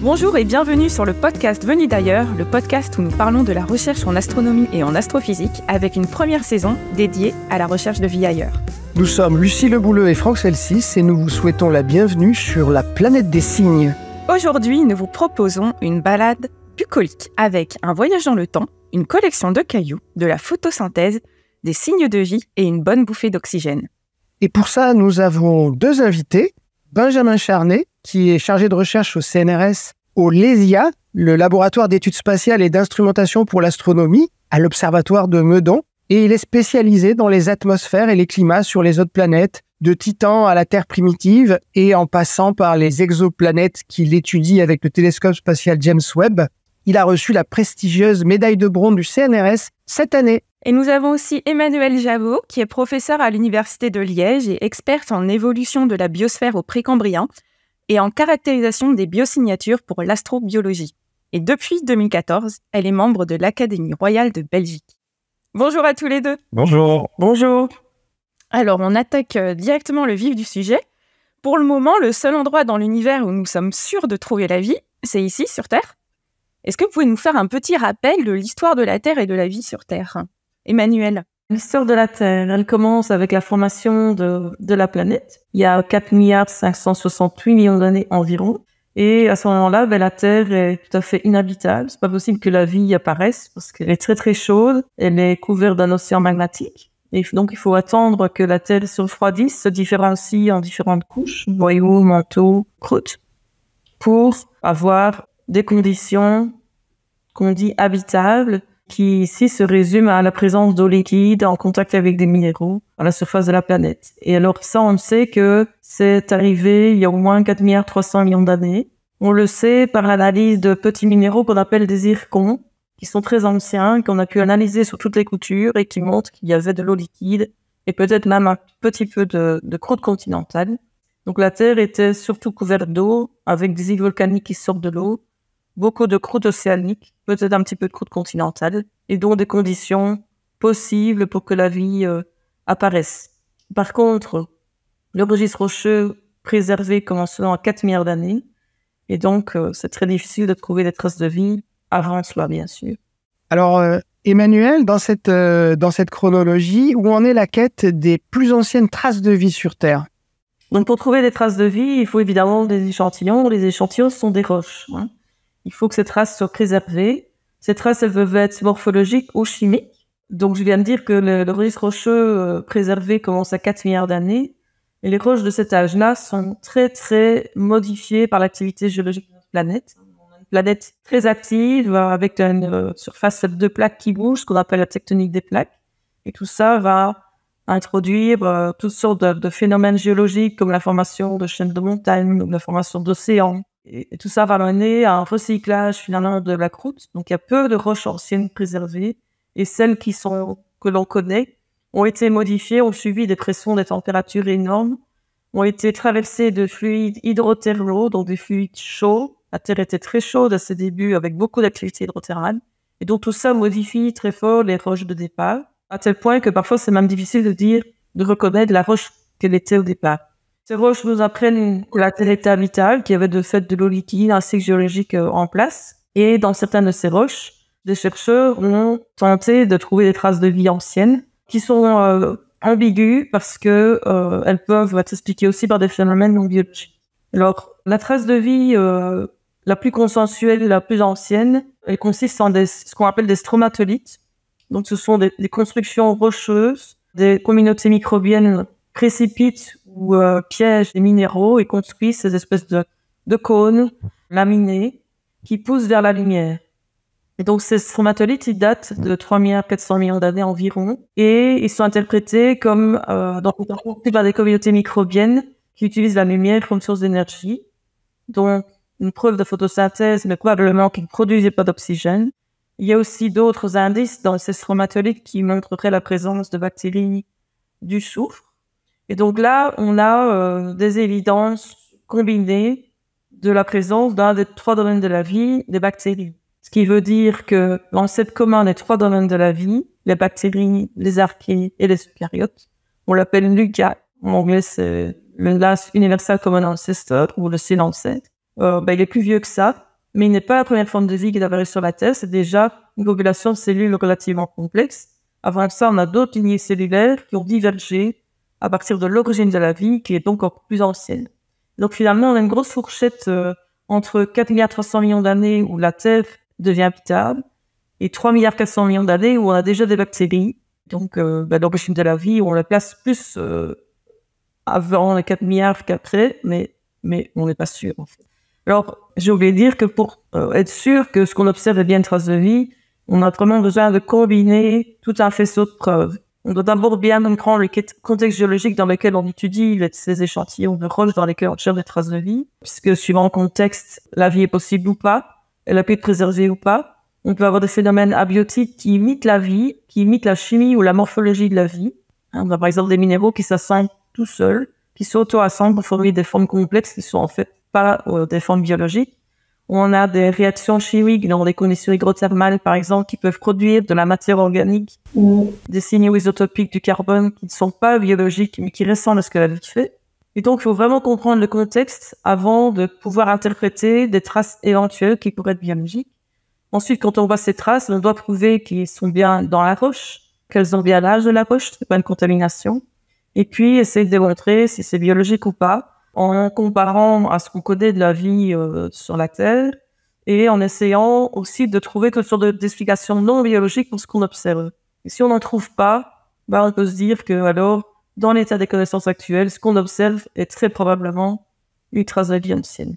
Bonjour et bienvenue sur le podcast Venu d'ailleurs, le podcast où nous parlons de la recherche en astronomie et en astrophysique avec une première saison dédiée à la recherche de vie ailleurs. Nous sommes Lucie Lebouleux et Franck Celsis et nous vous souhaitons la bienvenue sur la planète des cygnes. Aujourd'hui, nous vous proposons une balade bucolique avec un voyage dans le temps, une collection de cailloux, de la photosynthèse, des signes de vie et une bonne bouffée d'oxygène. Et pour ça, nous avons deux invités. Benjamin Charnet, qui est chargé de recherche au CNRS, au LESIA, le laboratoire d'études spatiales et d'instrumentation pour l'astronomie, à l'observatoire de Meudon. Et il est spécialisé dans les atmosphères et les climats sur les autres planètes, de Titan à la Terre primitive et en passant par les exoplanètes qu'il étudie avec le télescope spatial James Webb. Il a reçu la prestigieuse médaille de bronze du CNRS cette année. Et nous avons aussi Emmanuelle Javot, qui est professeure à l'Université de Liège et experte en évolution de la biosphère au Précambrien et en caractérisation des biosignatures pour l'astrobiologie. Et depuis 2014, elle est membre de l'Académie royale de Belgique. Bonjour à tous les deux. Bonjour. Bonjour. Alors, on attaque directement le vif du sujet. Pour le moment, le seul endroit dans l'univers où nous sommes sûrs de trouver la vie, c'est ici, sur Terre. Est-ce que vous pouvez nous faire un petit rappel de l'histoire de la Terre et de la vie sur Terre ? Emmanuelle. L'histoire de la Terre, elle commence avec la formation de la planète. Il y a 4,568 milliards d'années environ. Et à ce moment-là, la Terre est tout à fait inhabitable. C'est pas possible que la vie apparaisse parce qu'elle est très très chaude. Elle est couverte d'un océan magmatique. Et donc, il faut attendre que la Terre se refroidisse, se différencie en différentes couches, boyaux, manteaux, croûtes, pour avoir des conditions qu'on dit habitables, qui ici se résume à la présence d'eau liquide en contact avec des minéraux à la surface de la planète. Et alors ça, on sait que c'est arrivé il y a au moins 4,3 milliards d'années. On le sait par l'analyse de petits minéraux qu'on appelle des zircons, qui sont très anciens, qu'on a pu analyser sur toutes les coutures et qui montrent qu'il y avait de l'eau liquide et peut-être même un petit peu de croûte continentale. Donc la Terre était surtout couverte d'eau, avec des îles volcaniques qui sortent de l'eau, beaucoup de croûte océanique, peut-être un petit peu de croûte continentale, et donc des conditions possibles pour que la vie apparaisse. Par contre, le registre rocheux préservé commençant à 4 milliards d'années, et donc c'est très difficile de trouver des traces de vie avant cela, bien sûr. Alors, Emmanuelle, dans cette chronologie, où en est la quête des plus anciennes traces de vie sur Terre ? Donc, pour trouver des traces de vie, il faut évidemment des échantillons. Les échantillons sont des roches, Il faut que ces traces soient préservées. Ces traces, elles peuvent être morphologiques ou chimiques. Donc, je viens de dire que le registre rocheux préservé commence à 4 milliards d'années. Et les roches de cet âge-là sont très, très modifiées par l'activité géologique de notre planète. On a une planète très active avec une surface de plaques qui bougent, ce qu'on appelle la tectonique des plaques. Et tout ça va introduire toutes sortes de phénomènes géologiques comme la formation de chaînes de montagnes ou la formation d'océans. Et tout ça va mener à un recyclage finalement de la croûte. Donc il y a peu de roches anciennes préservées et celles que l'on connaît ont été modifiées, ont subi des pressions, des températures énormes, ont été traversées de fluides hydrothermaux, donc des fluides chauds. La Terre était très chaude à ses débuts avec beaucoup d'activité hydrothermale. Et donc tout ça modifie très fort les roches de départ, à tel point que parfois c'est même difficile de reconnaître la roche qu'elle était au départ. Ces roches nous apprennent que la Terre était habitable, qu'il y avait de fait de l'eau liquide, un cycle géologique en place. Et dans certaines de ces roches, des chercheurs ont tenté de trouver des traces de vie anciennes qui sont ambiguës parce que elles peuvent être expliquées aussi par des phénomènes non biologiques. Alors, la trace de vie la plus consensuelle, la plus ancienne, elle consiste en ce qu'on appelle des stromatolites. Donc, ce sont des constructions rocheuses, des communautés microbiennes précipitent ou piègent des minéraux et construisent ces espèces de cônes laminés qui poussent vers la lumière. Et donc, ces stromatolites, ils datent de 3,4 milliards d'années environ et ils sont interprétés comme par des communautés microbiennes qui utilisent la lumière comme source d'énergie. Donc, une preuve de photosynthèse, mais probablement qu'ils ne produisaient pas d'oxygène. Il y a aussi d'autres indices dans ces stromatolites qui montreraient la présence de bactéries du soufre. Et donc là, on a des évidences combinées de la présence d'un des 3 domaines de la vie, des bactéries. Ce qui veut dire que l'ancêtre commun des 3 domaines de la vie, les bactéries, les archées et les eucaryotes, on l'appelle l'UCA. En anglais, c'est le Last Universal Common Ancestor ou le seul ancêtre. Il est plus vieux que ça. mais il n'est pas la première forme de vie qui est apparue sur la Terre. C'est déjà une population de cellules relativement complexe. Avant ça, on a d'autres lignées cellulaires qui ont divergé à partir de l'origine de la vie, qui est donc encore plus ancienne. Donc finalement, on a une grosse fourchette entre 4,3 milliards d'années où la Terre devient habitable et 3,4 milliards d'années où on a déjà des bactéries. Donc l'origine de la vie, on la place plus avant les 4 milliards qu'après, mais on n'est pas sûr en fait. Alors, j'ai oublié de dire que pour être sûr que ce qu'on observe est bien une trace de vie, on a vraiment besoin de combiner tout un faisceau de preuves. On doit d'abord bien comprendre le contexte géologique dans lequel on étudie ces échantillons de roches dans lesquels on cherche des traces de vie, puisque suivant le contexte, la vie est possible ou pas, elle a pu être préservée ou pas. On peut avoir des phénomènes abiotiques qui imitent la vie, qui imitent la chimie ou la morphologie de la vie. On a par exemple des minéraux qui s'assemblent tout seuls, qui s'auto-assemblent pour former des formes complexes qui sont en fait pas des formes biologiques. On a des réactions chimiques dans des conditions hygrothermales, par exemple, qui peuvent produire de la matière organique ou des signaux isotopiques du carbone qui ne sont pas biologiques, mais qui ressemblent à ce que la vie fait. Et donc, il faut vraiment comprendre le contexte avant de pouvoir interpréter des traces éventuelles qui pourraient être biologiques. Ensuite, quand on voit ces traces, on doit prouver qu'elles sont bien dans la roche, qu'elles ont bien l'âge de la roche, c'est pas une contamination. Et puis, essayer de démontrer si c'est biologique ou pas, en comparant à ce qu'on connaît de la vie sur la Terre et en essayant aussi de trouver quelque sorte d'explication non biologique pour ce qu'on observe. Et si on n'en trouve pas, on peut se dire que alors, dans l'état des connaissances actuelles, ce qu'on observe est très probablement une trace de vie ancienne.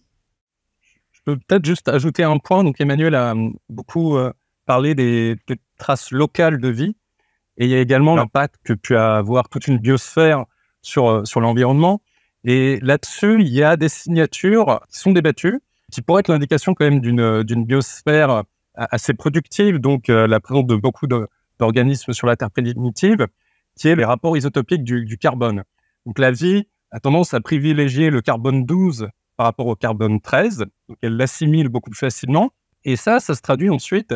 Je peux peut-être juste ajouter un point. Donc Emmanuel a beaucoup parlé des traces locales de vie, et il y a également l'impact que peut avoir toute une biosphère sur l'environnement. Et là-dessus, il y a des signatures qui sont débattues, qui pourraient être l'indication quand même d'une biosphère assez productive, donc la présence de beaucoup d'organismes sur la Terre primitive, qui est les rapports isotopiques du carbone. Donc la vie a tendance à privilégier le carbone 12 par rapport au carbone 13, donc elle l'assimile beaucoup plus facilement. Et ça se traduit ensuite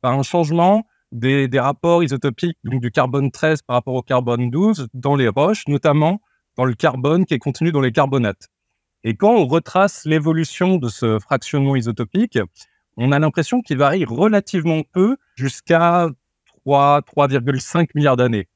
par un changement des rapports isotopiques donc du carbone 13 par rapport au carbone 12 dans les roches, notamment dans le carbone qui est contenu dans les carbonates. Et quand on retrace l'évolution de ce fractionnement isotopique, on a l'impression qu'il varie relativement peu jusqu'à 3,5 milliards d'années.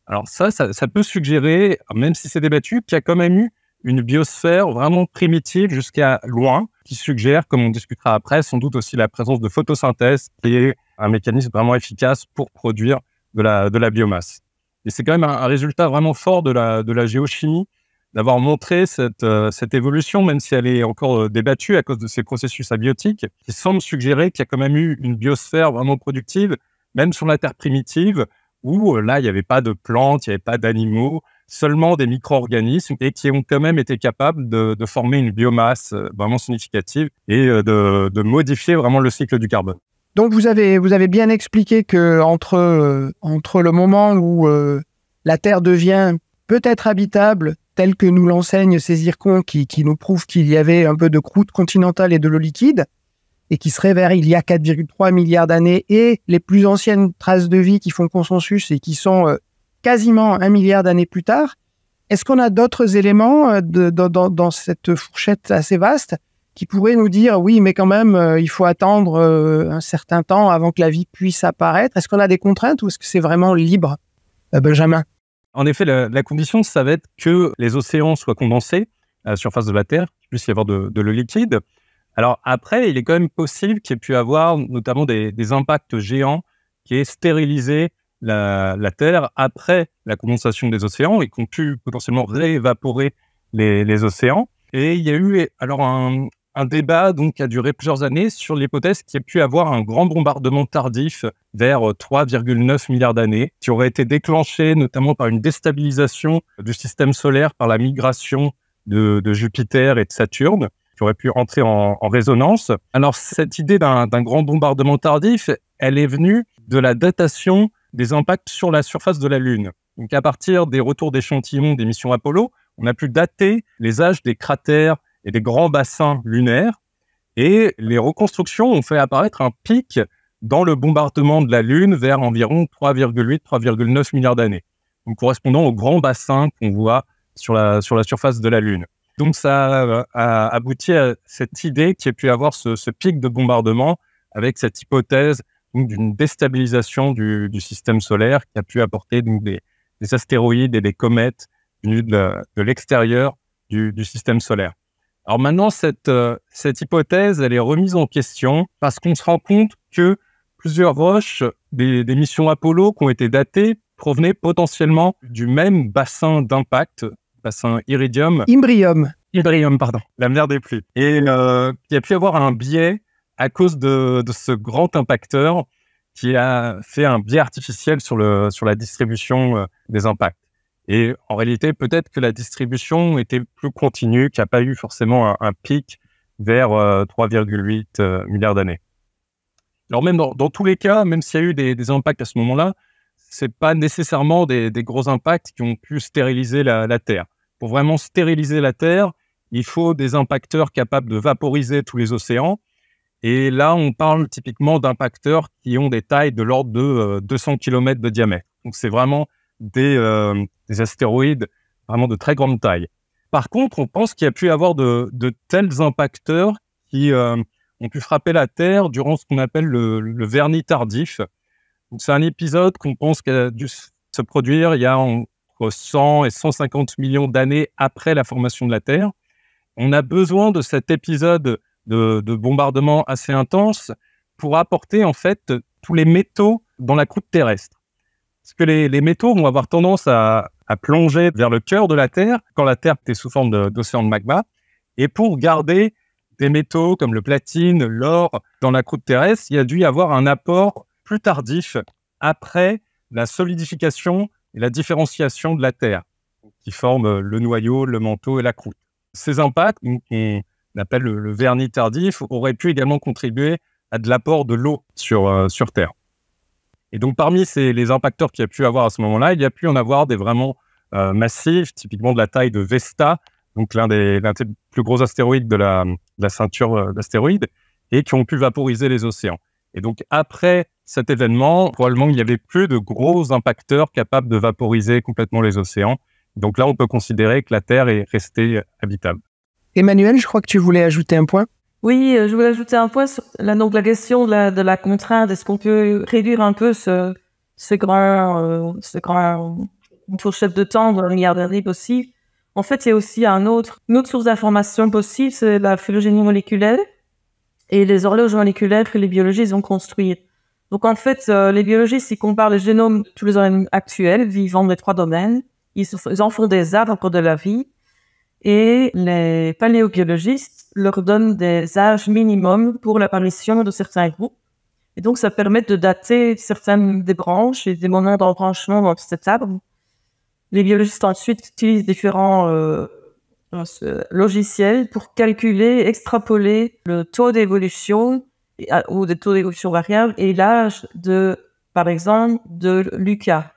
Alors ça peut suggérer, même si c'est débattu, qu'il y a quand même eu une biosphère vraiment primitive jusqu'à loin, qui suggère, comme on discutera après, sans doute aussi la présence de photosynthèse, qui est un mécanisme vraiment efficace pour produire de la biomasse. Et c'est quand même un résultat vraiment fort de la géochimie, d'avoir montré cette évolution, même si elle est encore débattue à cause de ces processus abiotiques, qui semble suggérer qu'il y a quand même eu une biosphère vraiment productive, même sur la Terre primitive, où là, il n'y avait pas de plantes, il n'y avait pas d'animaux, seulement des micro-organismes, et qui ont quand même été capables de former une biomasse vraiment significative et de modifier vraiment le cycle du carbone. Donc vous avez bien expliqué que entre le moment où la Terre devient peut-être habitable, tel que nous l'enseignent ces zircons qui nous prouvent qu'il y avait un peu de croûte continentale et de l'eau liquide, et qui serait vers il y a 4,3 milliards d'années, et les plus anciennes traces de vie qui font consensus et qui sont quasiment 1 milliard d'années plus tard, est-ce qu'on a d'autres éléments dans cette fourchette assez vaste qui pourrait nous dire, oui, mais quand même, il faut attendre un certain temps avant que la vie puisse apparaître? Est-ce qu'on a des contraintes ou est-ce que c'est vraiment libre, Benjamin? En effet, la condition, ça va être que les océans soient condensés à la surface de la Terre, qu'il puisse y avoir de l'eau liquide. Alors après, il est quand même possible qu'il y ait pu avoir notamment des impacts géants qui aient stérilisé la Terre après la condensation des océans et qui ont pu potentiellement réévaporer les océans. Et il y a eu alors un débat donc, qui a duré plusieurs années sur l'hypothèse qu'il y ait pu avoir un grand bombardement tardif vers 3,9 milliards d'années, qui aurait été déclenché notamment par une déstabilisation du système solaire par la migration de Jupiter et de Saturne, qui aurait pu entrer en résonance. Alors cette idée d'un grand bombardement tardif, elle est venue de la datation des impacts sur la surface de la Lune. Donc à partir des retours d'échantillons des missions Apollo, on a pu dater les âges des cratères et des grands bassins lunaires, et les reconstructions ont fait apparaître un pic dans le bombardement de la Lune vers environ 3,8-3,9 milliards d'années, donc correspondant aux grands bassins qu'on voit sur la surface de la Lune. Donc, ça a abouti à cette idée qu'il y ait pu avoir ce pic de bombardement avec cette hypothèse donc, d'une déstabilisation du système solaire qui a pu apporter donc, des astéroïdes et des comètes venus de l'extérieur du système solaire. Alors maintenant, cette hypothèse, elle est remise en question parce qu'on se rend compte que plusieurs roches des missions Apollo qui ont été datées provenaient potentiellement du même bassin d'impact, bassin Iridium. Imbrium, pardon, la mer des pluies. Et il y a pu y avoir un biais à cause de ce grand impacteur qui a fait un biais artificiel sur la distribution des impacts. Et en réalité, peut-être que la distribution était plus continue, qu'il n'y a pas eu forcément un pic vers 3,8 milliards d'années. Alors même dans tous les cas, même s'il y a eu des impacts à ce moment-là, c'est pas nécessairement des gros impacts qui ont pu stériliser la Terre. Pour vraiment stériliser la Terre, il faut des impacteurs capables de vaporiser tous les océans. Et là, on parle typiquement d'impacteurs qui ont des tailles de l'ordre de 200 km de diamètre. Donc, c'est vraiment des astéroïdes vraiment de très grande taille. Par contre, on pense qu'il y a pu y avoir de tels impacteurs qui ont pu frapper la Terre durant ce qu'on appelle le vernis tardif. Donc, c'est un épisode qu'on pense qu'il a dû se produire il y a entre 100 et 150 millions d'années après la formation de la Terre. On a besoin de cet épisode de bombardement assez intense pour apporter en fait tous les métaux dans la croûte terrestre. Parce que les métaux vont avoir tendance à plonger vers le cœur de la Terre quand la Terre était sous forme d'océan de magma. Et pour garder des métaux comme le platine, l'or dans la croûte terrestre, il y a dû y avoir un apport plus tardif après la solidification et la différenciation de la Terre, qui forment le noyau, le manteau et la croûte. Ces impacts, qu'on appelle le vernis tardif, auraient pu également contribuer à de l'apport de l'eau sur Terre. Et donc, parmi les impacteurs qu'il y a pu avoir à ce moment-là, il y a pu en avoir des vraiment massifs, typiquement de la taille de Vesta, donc l'un des plus gros astéroïdes de la ceinture d'astéroïdes, et qui ont pu vaporiser les océans. Et donc, après cet événement, probablement il n'y avait plus de gros impacteurs capables de vaporiser complètement les océans. Donc là, on peut considérer que la Terre est restée habitable. Emmanuel, je crois que tu voulais ajouter un point. Oui, je voulais ajouter un point sur la question de la contrainte. Est-ce qu'on peut réduire un peu ce grand fourchette de temps dans le milliard d'années possible? En fait, il y a aussi une autre source d'information possible, c'est la phylogénie moléculaire et les horloges moléculaires que les biologistes ont construites. Donc, en fait, les biologistes, ils comparent le génome de tous les organismes actuels vivant des 3 domaines. Ils en font des arbres de la vie. Et les paléobiologistes leur donnent des âges minimums pour l'apparition de certains groupes. Et donc, ça permet de dater certaines des branches et des moments d'embranchement dans cet arbre. Les biologistes ensuite utilisent différents logiciels pour calculer, extrapoler le taux d'évolution ou des taux d'évolution variables et l'âge par exemple, de Lucas.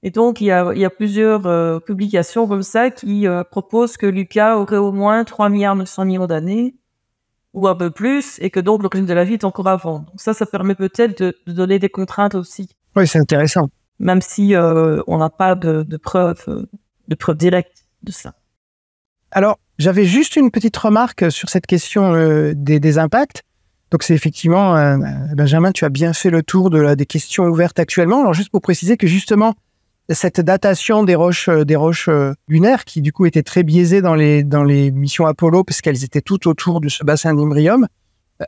Et donc, il y a plusieurs publications comme ça qui proposent que Lucas aurait au moins 3 milliards 900 millions d'années, ou un peu plus, et que donc l'origine de la vie est encore avant. Donc ça permet peut-être de donner des contraintes aussi. Oui, c'est intéressant. Même si on n'a pas de preuves directes de ça. Alors, j'avais juste une petite remarque sur cette question des impacts. Donc, c'est effectivement, Benjamin, tu as bien fait le tour des questions ouvertes actuellement. Alors, juste pour préciser que justement, cette datation des roches lunaires, qui du coup étaient très biaisées dans les missions Apollo, parce qu'elles étaient toutes autour de ce bassin d'Imbrium,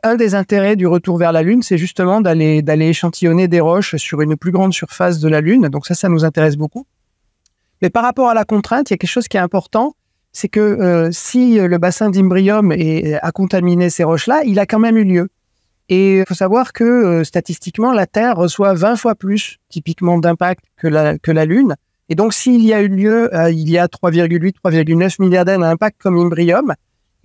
un des intérêts du retour vers la Lune, c'est justement d'aller échantillonner des roches sur une plus grande surface de la Lune. Donc ça nous intéresse beaucoup. Mais par rapport à la contrainte, il y a quelque chose qui est important, c'est que si le bassin d'Imbrium a contaminé ces roches-là, il a quand même eu lieu. Et il faut savoir que statistiquement, la Terre reçoit 20 fois plus typiquement d'impact que la Lune. Et donc, s'il y a eu lieu, il y a 3,8, 3,9 milliards d'années d'impact comme Imbrium,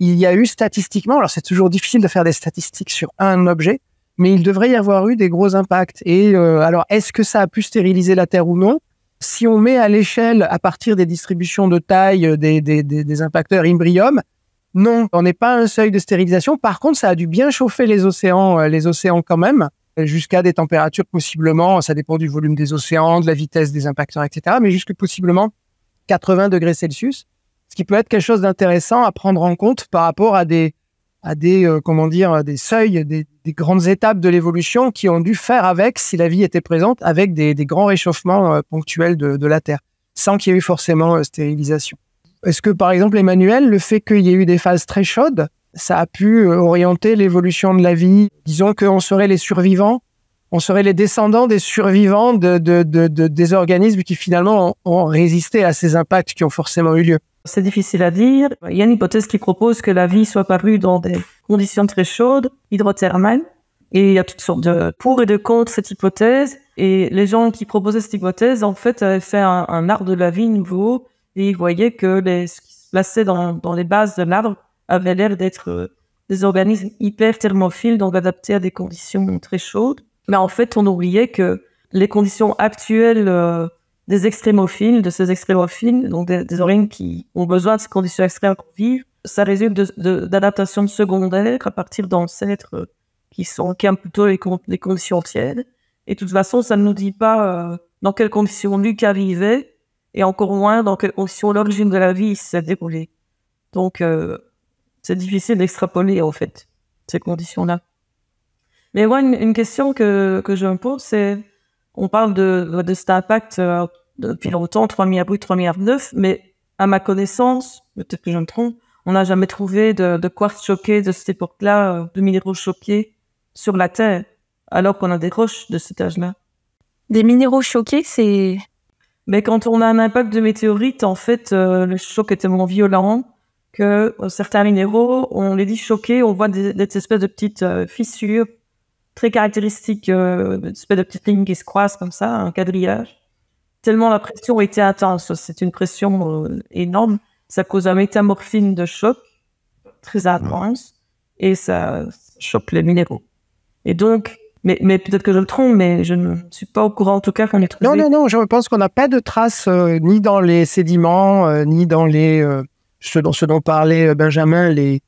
il y a eu statistiquement, alors c'est toujours difficile de faire des statistiques sur un objet, mais il devrait y avoir eu des gros impacts. Et alors, est-ce que ça a pu stériliser la Terre ou non? Si on met à l'échelle, à partir des distributions de taille des impacteurs Imbrium, non, on n'est pas à un seuil de stérilisation. Par contre, ça a dû bien chauffer les océans quand même, jusqu'à des températures possiblement, ça dépend du volume des océans, de la vitesse des impacteurs, etc., mais jusque possiblement 80 degrés Celsius, ce qui peut être quelque chose d'intéressant à prendre en compte par rapport à des seuils, des grandes étapes de l'évolution qui ont dû faire avec, si la vie était présente, avec des grands réchauffements ponctuels de la Terre, sans qu'il y ait eu forcément stérilisation. Est-ce que, par exemple, Emmanuel, le fait qu'il y ait eu des phases très chaudes, ça a pu orienter l'évolution de la vie? Disons qu'on serait les survivants, on serait les descendants des survivants des organismes qui finalement ont résisté à ces impacts qui ont forcément eu lieu. C'est difficile à dire. Il y a une hypothèse qui propose que la vie soit parue dans des conditions très chaudes, hydrothermales. Et il y a toutes sortes de pour et de contre cette hypothèse. Et les gens qui proposaient cette hypothèse, en fait, avaient fait un arbre de la vie nouveau. Et ils voyaient que ce qui se plaçait dans les bases de l'arbre avait l'air d'être des organismes hyper thermophiles, donc adaptés à des conditions très chaudes. Mais en fait, on oubliait que les conditions actuelles des extrémophiles, de ces extrémophiles, donc des organismes qui ont besoin de ces conditions extrêmes pour vivre, ça résulte d'adaptations secondaires à partir d'ancêtres qui aiment plutôt les conditions tièdes. Et de toute façon, ça ne nous dit pas dans quelles conditions Lucas vivait, et encore moins dans quelles conditions l'origine de la vie s'est déroulée. Donc, c'est difficile d'extrapoler, en fait, ces conditions-là. Mais moi, une question que je me pose, c'est, on parle de cet impact depuis longtemps, 3008, 3009, mais à ma connaissance, peut-être que je me trompe, on n'a jamais trouvé de quartz choqué de cette époque-là, de minéraux choqués sur la Terre, alors qu'on a des roches de cet âge-là. Des minéraux choqués, c'est... Mais quand on a un impact de météorite, en fait, le choc est tellement violent que certains minéraux, on les dit choqués, on voit des espèces de petites fissures très caractéristiques, des espèces de petites lignes qui se croisent comme ça, un quadrillage. Tellement la pression était intense, c'est une pression énorme, ça cause un métamorphisme de choc très intense et ça choque les minéraux. Et donc, mais peut-être que je me trompe, mais je ne suis pas au courant en tout cas qu'on ait trouvé. Non, je pense qu'on n'a pas de traces ni dans les sédiments, ni dans ce dont parlait Benjamin, les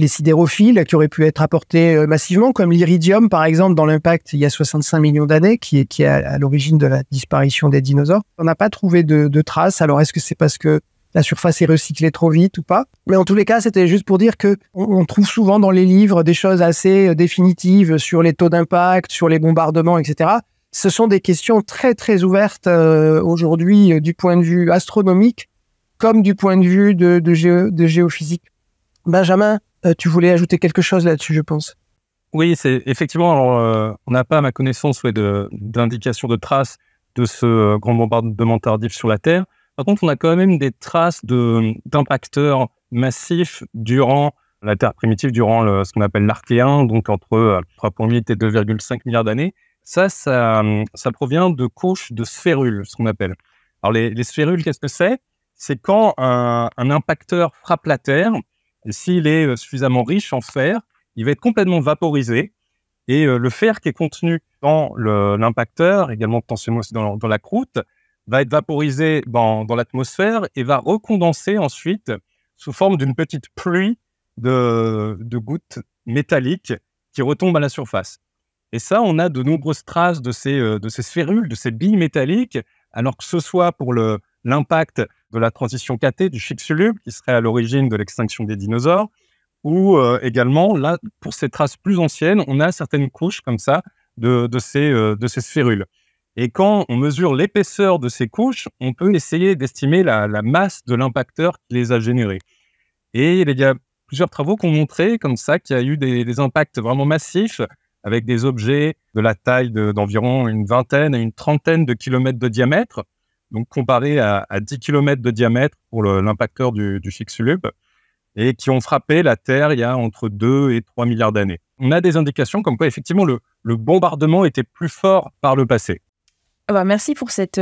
sidérophiles qui auraient pu être apportés massivement, comme l'iridium par exemple dans l'impact il y a 65 millions d'années, qui est à l'origine de la disparition des dinosaures. On n'a pas trouvé de traces. Alors est-ce que c'est parce que la surface est recyclée trop vite ou pas? Mais en tous les cas, c'était juste pour dire que on trouve souvent dans les livres des choses assez définitives sur les taux d'impact, sur les bombardements, etc. Ce sont des questions très très ouvertes aujourd'hui du point de vue astronomique comme du point de vue de géophysique. Benjamin, tu voulais ajouter quelque chose là-dessus, je pense. Oui, c'est effectivement. Alors, on n'a pas, à ma connaissance, d'indication de traces de ce grand bombardement tardif sur la Terre. Par contre, on a quand même des traces d'impacteurs massifs durant la Terre primitive, durant ce qu'on appelle l'Archéen, donc entre 3,8 et 2,5 milliards d'années. Ça provient de couches de sphérules, ce qu'on appelle. Alors, les sphérules, qu'est-ce que c'est? C'est quand un impacteur frappe la Terre, et s'il est suffisamment riche en fer, il va être complètement vaporisé. Et le fer qui est contenu dans l'impacteur, également potentiellement aussi dans la croûte, va être vaporisé dans l'atmosphère et va recondenser ensuite sous forme d'une petite pluie de gouttes métalliques qui retombent à la surface. Et ça, on a de nombreuses traces de ces sphérules, de ces billes métalliques, alors que ce soit pour l'impact de la transition KT du Chicxulub, qui serait à l'origine de l'extinction des dinosaures, ou également, là, pour ces traces plus anciennes, on a certaines couches comme ça de ces sphérules. Et quand on mesure l'épaisseur de ces couches, on peut essayer d'estimer la masse de l'impacteur qui les a générées. Et il y a plusieurs travaux qui ont montré comme ça qu'il y a eu des impacts vraiment massifs avec des objets de la taille d'environ une vingtaine à une trentaine de kilomètres de diamètre, donc comparé à 10 kilomètres de diamètre pour l'impacteur du Chicxulub, et qui ont frappé la Terre il y a entre 2 et 3 milliards d'années. On a des indications comme quoi, effectivement, le bombardement était plus fort par le passé. Merci pour cette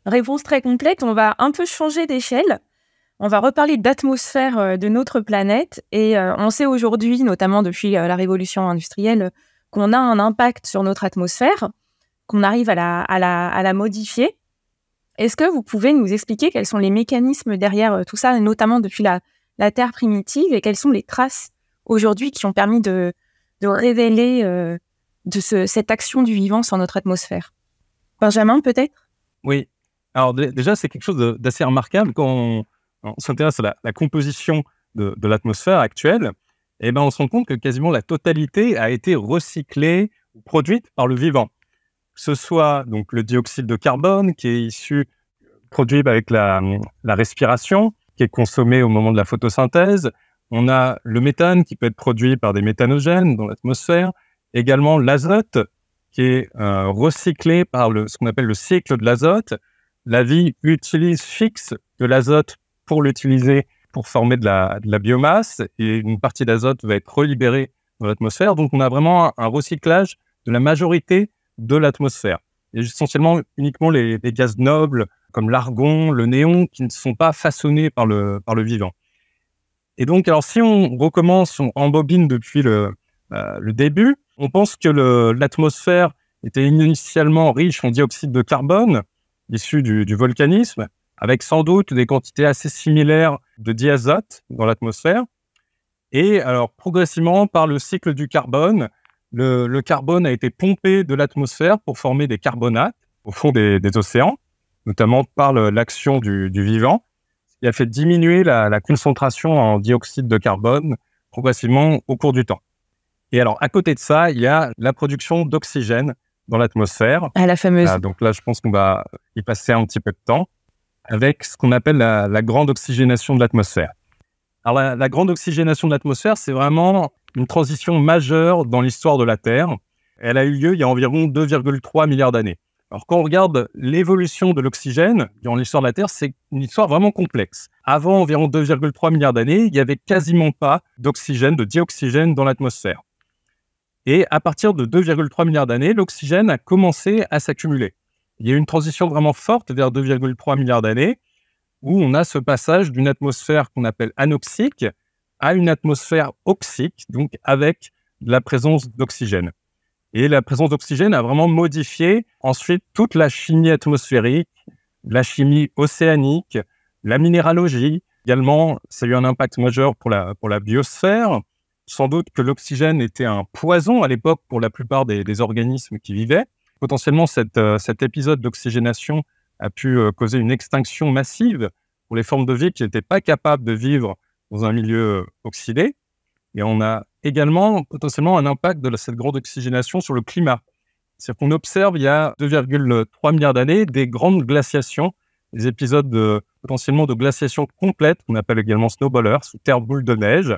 réponse très complète. On va un peu changer d'échelle. On va reparler d'atmosphère de notre planète. Et on sait aujourd'hui, notamment depuis la révolution industrielle, qu'on a un impact sur notre atmosphère, qu'on arrive à la modifier. Est-ce que vous pouvez nous expliquer quels sont les mécanismes derrière tout ça, notamment depuis la Terre primitive, et quelles sont les traces aujourd'hui qui ont permis de révéler cette action du vivant sur notre atmosphère? Benjamin, peut-être? Oui. Alors déjà, c'est quelque chose d'assez remarquable quand on s'intéresse à la composition de l'atmosphère actuelle, et ben on se rend compte que quasiment la totalité a été recyclée ou produite par le vivant. Que ce soit donc le dioxyde de carbone qui est produit avec la respiration, qui est consommé au moment de la photosynthèse. On a le méthane qui peut être produit par des méthanogènes dans l'atmosphère. Également l'azote qui est recyclé par ce qu'on appelle le cycle de l'azote. La vie fixe de l'azote pour l'utiliser pour former de la biomasse, et une partie d'azote va être relibérée dans l'atmosphère. Donc on a vraiment un recyclage de la majorité de l'atmosphère. Il y a essentiellement uniquement les gaz nobles comme l'argon, le néon, qui ne sont pas façonnés par le vivant. Et donc, alors si on recommence, on rembobine depuis le début, on pense que l'atmosphère était initialement riche en dioxyde de carbone, issu du volcanisme, avec sans doute des quantités assez similaires de diazote dans l'atmosphère. Et alors, progressivement, par le cycle du carbone, le carbone a été pompé de l'atmosphère pour former des carbonates au fond des océans, notamment par l'action du vivant, ce qui a fait diminuer la concentration en dioxyde de carbone progressivement au cours du temps. Et alors, à côté de ça, il y a la production d'oxygène dans l'atmosphère. Ah, la fameuse. Donc là, je pense qu'on va y passer un petit peu de temps, avec ce qu'on appelle la grande oxygénation de l'atmosphère. Alors, la grande oxygénation de l'atmosphère, c'est vraiment une transition majeure dans l'histoire de la Terre. Elle a eu lieu il y a environ 2,3 milliards d'années. Alors, quand on regarde l'évolution de l'oxygène durant l'histoire de la Terre, c'est une histoire vraiment complexe. Avant environ 2,3 milliards d'années, il n'y avait quasiment pas d'oxygène, de dioxygène dans l'atmosphère. Et à partir de 2,3 milliards d'années, l'oxygène a commencé à s'accumuler. Il y a eu une transition vraiment forte vers 2,3 milliards d'années, où on a ce passage d'une atmosphère qu'on appelle anoxique à une atmosphère oxyque, donc avec la présence d'oxygène. Et la présence d'oxygène a vraiment modifié ensuite toute la chimie atmosphérique, la chimie océanique, la minéralogie. Également, ça a eu un impact majeur pour la biosphère. Sans doute que l'oxygène était un poison à l'époque pour la plupart des organismes qui vivaient. Potentiellement, cet épisode d'oxygénation a pu causer une extinction massive pour les formes de vie qui n'étaient pas capables de vivre dans un milieu oxydé. Et on a également potentiellement un impact de cette grande oxygénation sur le climat. C'est-à-dire qu'on observe il y a 2,3 milliards d'années des grandes glaciations, des épisodes potentiellement de glaciation complète, qu'on appelle également snowballers, ou terre boule de neige.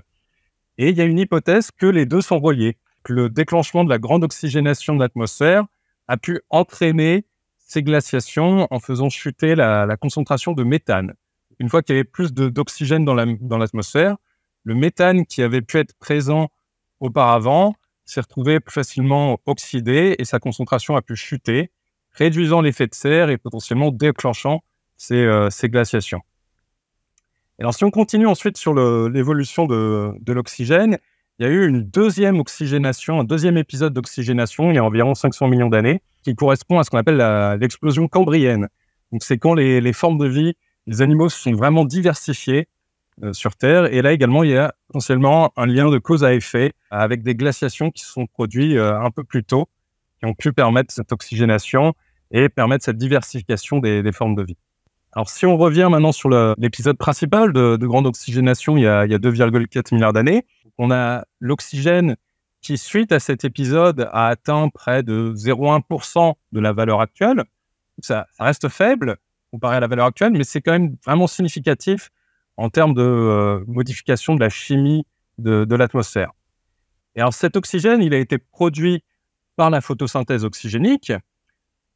Et il y a une hypothèse que les deux sont reliés, que le déclenchement de la grande oxygénation de l'atmosphère a pu entraîner ces glaciations en faisant chuter la concentration de méthane. Une fois qu'il y avait plus d'oxygène dans l'atmosphère, le méthane qui avait pu être présent auparavant s'est retrouvé plus facilement oxydé et sa concentration a pu chuter, réduisant l'effet de serre et potentiellement déclenchant ces glaciations. Alors, si on continue ensuite sur l'évolution de l'oxygène, il y a eu une deuxième oxygénation, un deuxième épisode d'oxygénation il y a environ 500 millions d'années, qui correspond à ce qu'on appelle l'explosion cambrienne. Donc, c'est quand les formes de vie, les animaux se sont vraiment diversifiés sur Terre. Et là également, il y a potentiellement un lien de cause à effet avec des glaciations qui se sont produites un peu plus tôt, qui ont pu permettre cette oxygénation et permettre cette diversification des formes de vie. Alors, si on revient maintenant sur l'épisode principal de grande oxygénation il y a 2,4 milliards d'années, on a l'oxygène qui, suite à cet épisode, a atteint près de 0,1% de la valeur actuelle. Ça reste faible comparé à la valeur actuelle, mais c'est quand même vraiment significatif en termes de modification de la chimie de l'atmosphère. Et alors, cet oxygène, il a été produit par la photosynthèse oxygénique,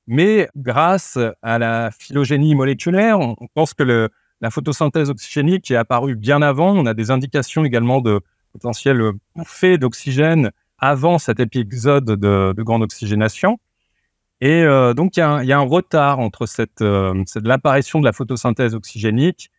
mais grâce à la phylogénie moléculaire, on pense que la photosynthèse oxygénique est apparue bien avant. On a des indications également de potentiel bouffée d'oxygène avant cet épisode de grande oxygénation. Et donc, il y a un retard entre l'apparition de la photosynthèse oxygénique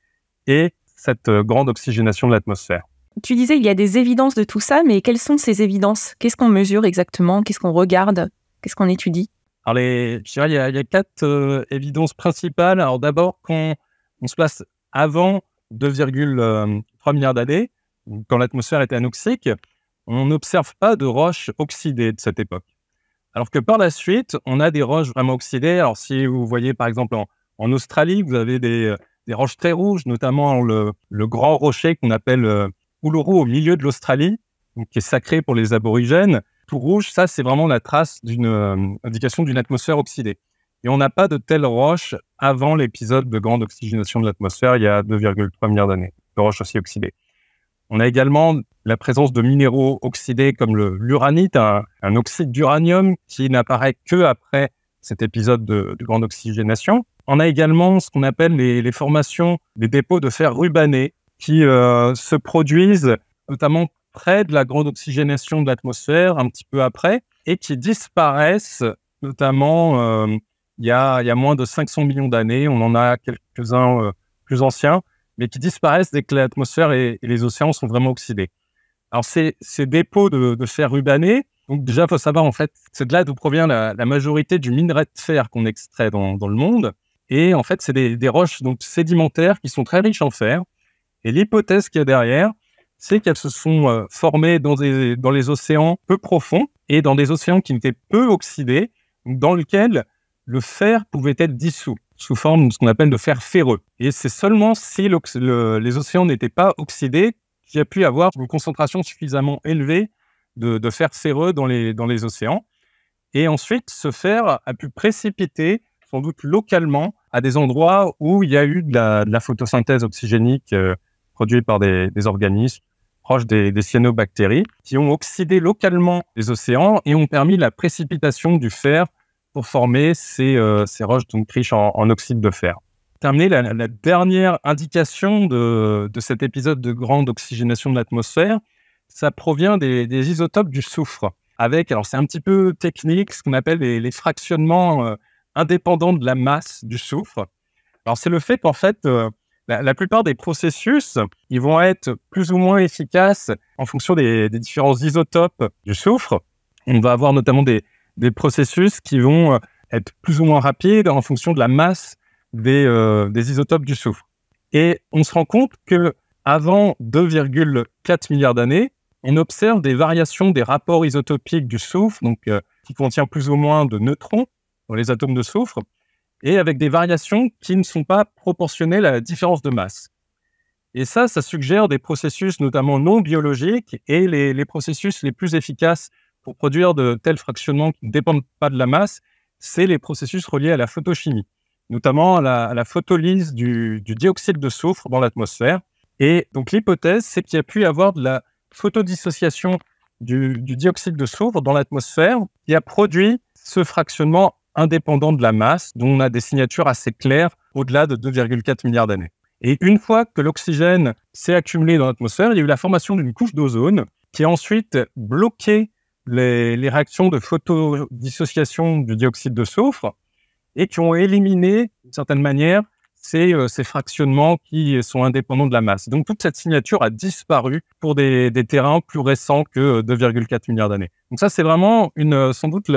et cette grande oxygénation de l'atmosphère. Tu disais il y a des évidences de tout ça, mais quelles sont ces évidences? Qu'est-ce qu'on mesure exactement? Qu'est-ce qu'on regarde? Qu'est-ce qu'on étudie? Alors, je dirais, il y a 4 évidences principales. Alors, d'abord, quand on se place avant 2,3 milliards d'années, quand l'atmosphère était anoxique, on n'observe pas de roches oxydées de cette époque. Alors que par la suite, on a des roches vraiment oxydées. Alors, si vous voyez, par exemple, en Australie, vous avez des roches très rouges, notamment le grand rocher qu'on appelle Uluru au milieu de l'Australie, donc qui est sacré pour les aborigènes. Tout rouge, ça, c'est vraiment la trace d'une indication d'une atmosphère oxydée. Et on n'a pas de telles roches avant l'épisode de grande oxygénation de l'atmosphère, il y a 2,3 milliards d'années, de roches aussi oxydées. On a également la présence de minéraux oxydés comme l'uranite, un oxyde d'uranium qui n'apparaît que après cet épisode de grande oxygénation. On a également ce qu'on appelle les formations des dépôts de fer rubané qui se produisent notamment près de la grande oxygénation de l'atmosphère, un petit peu après, et qui disparaissent notamment il y a moins de 500 millions d'années. On en a quelques-uns plus anciens, mais qui disparaissent dès que l'atmosphère et les océans sont vraiment oxydés. Alors ces dépôts de fer rubané, donc déjà il faut savoir en fait, c'est de là d'où provient la majorité du minerai de fer qu'on extrait dans le monde. Et en fait, c'est des roches donc sédimentaires qui sont très riches en fer. Et l'hypothèse qu'il y a derrière, c'est qu'elles se sont formées dans les océans peu profonds et dans des océans qui étaient peu oxydés, dans lesquels le fer pouvait être dissous sous forme de ce qu'on appelle de fer ferreux. Et c'est seulement si les océans n'étaient pas oxydés qu'il y a pu y avoir une concentration suffisamment élevée de fer ferreux dans les océans. Et ensuite, ce fer a pu précipiter, sans doute localement, à des endroits où il y a eu de la photosynthèse oxygénique produite par des organismes proches des cyanobactéries, qui ont oxydé localement les océans et ont permis la précipitation du fer pour former ces roches donc riches en oxyde de fer. Terminé, la dernière indication de cet épisode de grande oxygénation de l'atmosphère, ça provient des isotopes du soufre. Alors c'est un petit peu technique, ce qu'on appelle les fractionnements indépendants de la masse du soufre. Alors c'est le fait qu'en fait, la plupart des processus, ils vont être plus ou moins efficaces en fonction des différents isotopes du soufre. On va avoir notamment des processus qui vont être plus ou moins rapides en fonction de la masse des isotopes du soufre. Et on se rend compte que avant 2,4 milliards d'années, on observe des variations des rapports isotopiques du soufre, donc qui contient plus ou moins de neutrons dans les atomes de soufre, et avec des variations qui ne sont pas proportionnelles à la différence de masse. Et ça suggère des processus notamment non biologiques, et les processus les plus efficaces pour produire de tels fractionnements qui ne dépendent pas de la masse, c'est les processus reliés à la photochimie, notamment à la photolyse du dioxyde de soufre dans l'atmosphère. Et donc l'hypothèse, c'est qu'il y a pu y avoir de la photodissociation du dioxyde de soufre dans l'atmosphère qui a produit ce fractionnement indépendant de la masse, dont on a des signatures assez claires au-delà de 2,4 milliards d'années. Et une fois que l'oxygène s'est accumulé dans l'atmosphère, il y a eu la formation d'une couche d'ozone qui a ensuite bloqué les réactions de photodissociation du dioxyde de soufre et qui ont éliminé, d'une certaine manière, ces fractionnements qui sont indépendants de la masse. Donc toute cette signature a disparu pour des terrains plus récents que 2,4 milliards d'années. Donc ça, c'est vraiment sans doute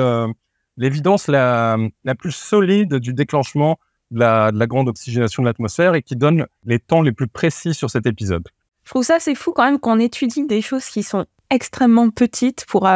l'évidence la plus solide du déclenchement de la grande oxygénation de l'atmosphère et qui donne les temps les plus précis sur cet épisode. Je trouve ça assez fou quand même qu'on étudie des choses qui sont extrêmement petites pour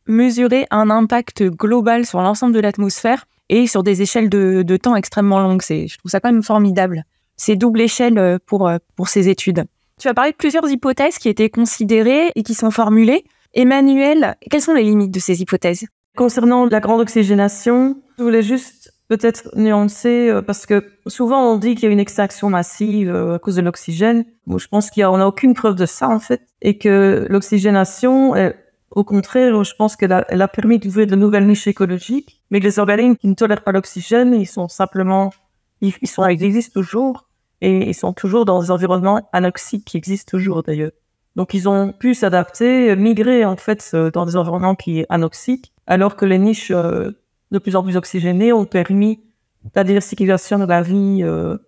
mesurer un impact global sur l'ensemble de l'atmosphère et sur des échelles de temps extrêmement longues. Je trouve ça quand même formidable. C'est double échelle pour ces études. Tu as parlé de plusieurs hypothèses qui étaient considérées et qui sont formulées. Emmanuel, quelles sont les limites de ces hypothèses? Concernant la grande oxygénation, je voulais juste peut-être nuancer, parce que souvent on dit qu'il y a une extinction massive à cause de l'oxygène. Bon, je pense qu'on n'a aucune preuve de ça, en fait, et que l'oxygénation, au contraire, je pense qu'elle a permis d'ouvrir de nouvelles niches écologiques, mais que les organismes qui ne tolèrent pas l'oxygène, ils existent toujours, et ils sont toujours dans des environnements anoxiques qui existent toujours, d'ailleurs. Donc, ils ont pu s'adapter, migrer, en fait, dans des environnements qui sont anoxiques, alors que les niches de plus en plus oxygénées ont permis la diversification de la vie, de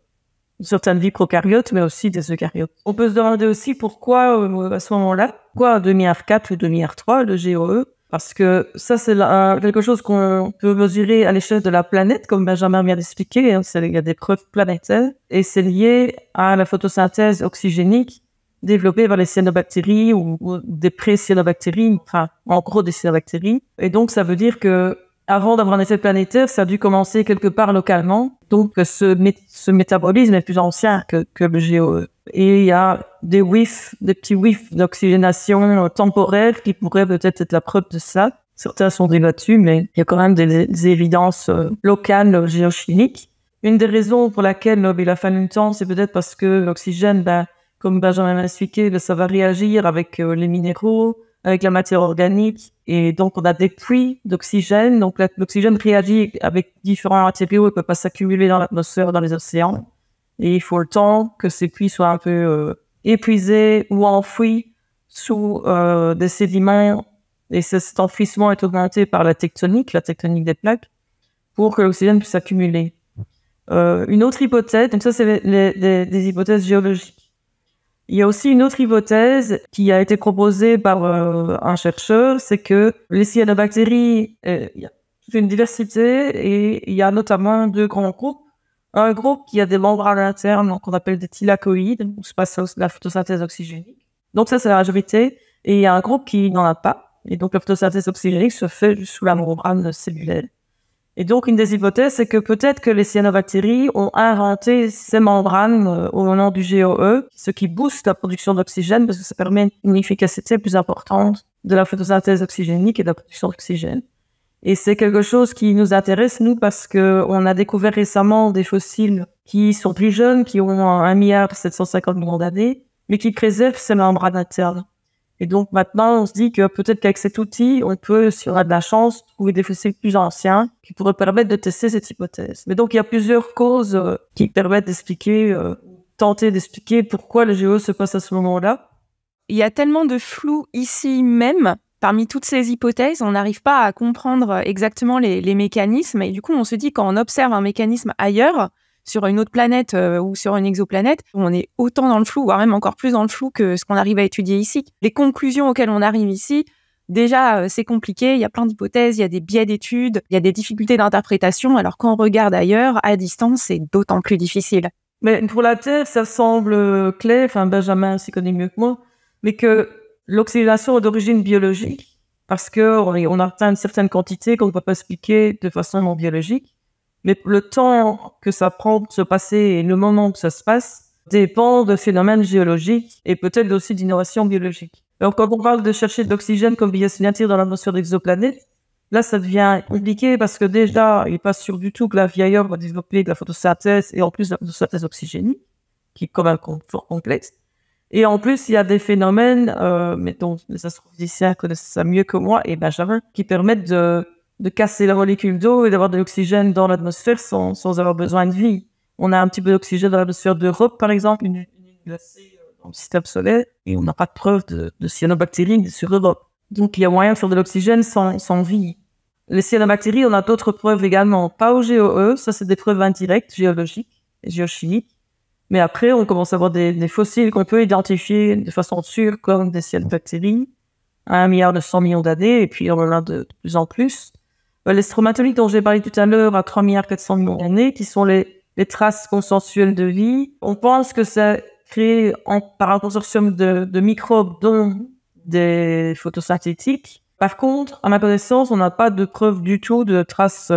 certaines vies prokaryotes, mais aussi des eucaryotes. On peut se demander aussi pourquoi, à ce moment-là, pourquoi 2,4 milliards ou 2,3 milliards, le GOE? Parce que ça, c'est quelque chose qu'on peut mesurer à l'échelle de la planète, comme Benjamin vient d'expliquer, hein, il y a des preuves planétaires, et c'est lié à la photosynthèse oxygénique développée par les cyanobactéries ou des pré-cyanobactéries, enfin, en gros des cyanobactéries. Et donc, ça veut dire que avant d'avoir un effet planétaire, ça a dû commencer quelque part localement. Donc, ce métabolisme est plus ancien que le GOE. Et il y a des petits whiffs d'oxygénation temporaire qui pourraient peut-être être la preuve de ça. Certains sont débattus, mais il y a quand même des évidences locales géochimiques. Une des raisons pour laquelle il a fallu le temps, c'est peut-être parce que l'oxygène, comme Benjamin l'a expliqué, ça va réagir avec les minéraux, avec la matière organique, et donc on a des puits d'oxygène. Donc l'oxygène réagit avec différents matériaux, il peut pas s'accumuler dans l'atmosphère, dans les océans, et il faut le temps que ces puits soient un peu épuisés ou enfouis sous des sédiments, et cet enfouissement est augmenté par la tectonique des plaques, pour que l'oxygène puisse s'accumuler. Une autre hypothèse, donc ça c'est des hypothèses géologiques. Il y a aussi une autre hypothèse qui a été proposée par un chercheur, c'est que les cyanobactéries, il y a toute une diversité, et il y a notamment 2 grands groupes. Un groupe qui a des membranes internes qu'on appelle des thylakoïdes, où se passe la photosynthèse oxygénique. Donc ça c'est la majorité. Et il y a un groupe qui n'en a pas. Et donc la photosynthèse oxygénique se fait juste sous la membrane cellulaire. Et donc, une des hypothèses, c'est que peut-être que les cyanobactéries ont inventé ces membranes au moment du GOE, ce qui booste la production d'oxygène parce que ça permet une efficacité plus importante de la photosynthèse oxygénique et de la production d'oxygène. Et c'est quelque chose qui nous intéresse, nous, parce que on a découvert récemment des fossiles qui sont plus jeunes, qui ont 1,750 milliard d'années, mais qui préservent ces membranes internes. Et donc maintenant, on se dit que peut-être qu'avec cet outil, on peut, si on a de la chance, trouver des fossiles plus anciens qui pourraient permettre de tester cette hypothèse. Mais donc, il y a plusieurs causes qui permettent d'expliquer, tenter d'expliquer pourquoi le GOE se passe à ce moment-là. Il y a tellement de flou ici même. Parmi toutes ces hypothèses, on n'arrive pas à comprendre exactement les mécanismes. Et du coup, on se dit quand on observe un mécanisme ailleurs, sur une autre planète ou sur une exoplanète, on est autant dans le flou, voire même encore plus dans le flou que ce qu'on arrive à étudier ici. Les conclusions auxquelles on arrive ici, déjà, c'est compliqué, il y a plein d'hypothèses, il y a des biais d'études, il y a des difficultés d'interprétation, alors quand on regarde ailleurs, à distance, c'est d'autant plus difficile. Mais pour la Terre, ça semble clair, Benjamin s'y connaît mieux que moi, mais que l'oxydation est d'origine biologique, parce qu'on atteint une certaine quantité qu'on ne peut pas expliquer de façon non biologique. Mais le temps que ça prend de se passer et le moment où ça se passe dépend de phénomènes géologiques et peut-être aussi d'innovations biologiques. Donc, quand on parle de chercher de l'oxygène comme biosignature dans l'atmosphère d'exoplanètes, là, ça devient compliqué parce que déjà, il n'est pas sûr du tout que la vie ailleurs va développer de la photosynthèse et en plus de la photosynthèse oxygénique, qui est quand même fort complexe. Et en plus, il y a des phénomènes, mais dont les astrophysiciens connaissent ça mieux que moi et Benjamin, qui permettent de casser la molécule d'eau et d'avoir de l'oxygène dans l'atmosphère sans avoir besoin de vie. On a un petit peu d'oxygène dans l'atmosphère d'Europe, par exemple, une glacée dans le système solaire, et on n'a pas de preuve de cyanobactéries sur Europe. Donc, il y a moyen de faire de l'oxygène sans vie. Les cyanobactéries, on a d'autres preuves également, pas au GOE, ça c'est des preuves indirectes, géologiques et géochimiques. Mais après, on commence à avoir des fossiles qu'on peut identifier de façon sûre comme des cyanobactéries, à 1,9 milliard d'années, et puis on en a de plus en plus. Les stromatolites dont j'ai parlé tout à l'heure, à 3,4 milliards d'années, qui sont les traces consensuelles de vie. On pense que c'est créé par un consortium de microbes, dont des photosynthétiques. Par contre, à ma connaissance, on n'a pas de preuve du tout de traces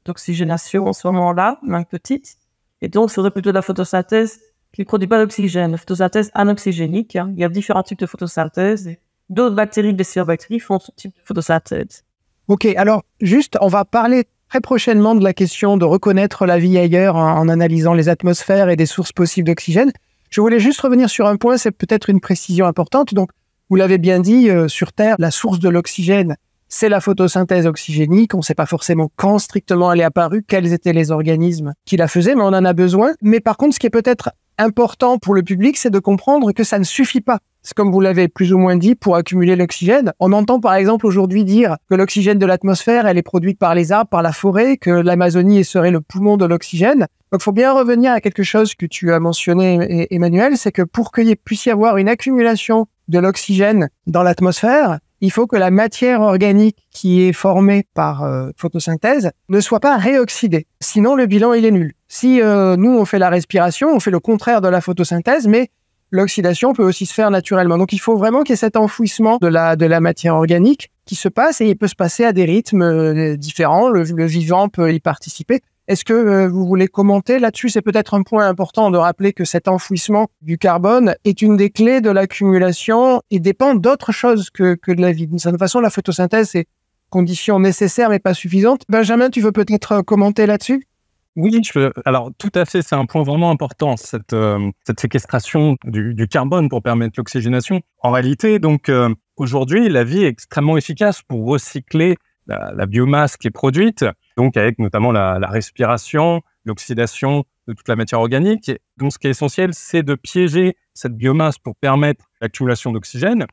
d'oxygénation en ce moment-là, même petites. Et donc, ce serait plutôt de la photosynthèse qui ne produit pas d'oxygène, la photosynthèse anoxygénique. Il y a différents types de photosynthèse. Et d'autres bactéries, des cyanobactéries, font ce type de photosynthèse. Ok, alors juste, on va parler très prochainement de la question de reconnaître la vie ailleurs en analysant les atmosphères et des sources possibles d'oxygène. Je voulais juste revenir sur un point, c'est peut-être une précision importante. Donc, vous l'avez bien dit, sur Terre, la source de l'oxygène, c'est la photosynthèse oxygénique. On ne sait pas forcément quand strictement elle est apparue, quels étaient les organismes qui la faisaient, mais on en a besoin. Mais par contre, ce qui est peut-être important pour le public, c'est de comprendre que ça ne suffit pas. C'est comme vous l'avez plus ou moins dit, pour accumuler l'oxygène. On entend par exemple aujourd'hui dire que l'oxygène de l'atmosphère, elle est produite par les arbres, par la forêt, que l'Amazonie serait le poumon de l'oxygène. Donc il faut bien revenir à quelque chose que tu as mentionné, Emmanuel, c'est que pour qu'il puisse y avoir une accumulation de l'oxygène dans l'atmosphère, il faut que la matière organique qui est formée par photosynthèse ne soit pas réoxydée. Sinon, le bilan, il est nul. Si nous, on fait la respiration, on fait le contraire de la photosynthèse, mais l'oxydation peut aussi se faire naturellement. Donc, il faut vraiment qu'il y ait cet enfouissement de la matière organique qui se passe et il peut se passer à des rythmes différents. Le vivant peut y participer. Est-ce que vous voulez commenter là-dessus? C'est peut-être un point important de rappeler que cet enfouissement du carbone est une des clés de l'accumulation et dépend d'autre chose que de la vie. D'une certaine façon, la photosynthèse, c'est condition nécessaire mais pas suffisante. Benjamin, tu veux peut-être commenter là-dessus? Oui, alors tout à fait, c'est un point vraiment important, cette séquestration du carbone pour permettre l'oxygénation. En réalité, donc aujourd'hui, la vie est extrêmement efficace pour recycler la biomasse qui est produite, donc avec notamment la respiration, l'oxydation de toute la matière organique. Donc ce qui est essentiel, c'est de piéger cette biomasse pour permettre l'accumulation d'oxygène.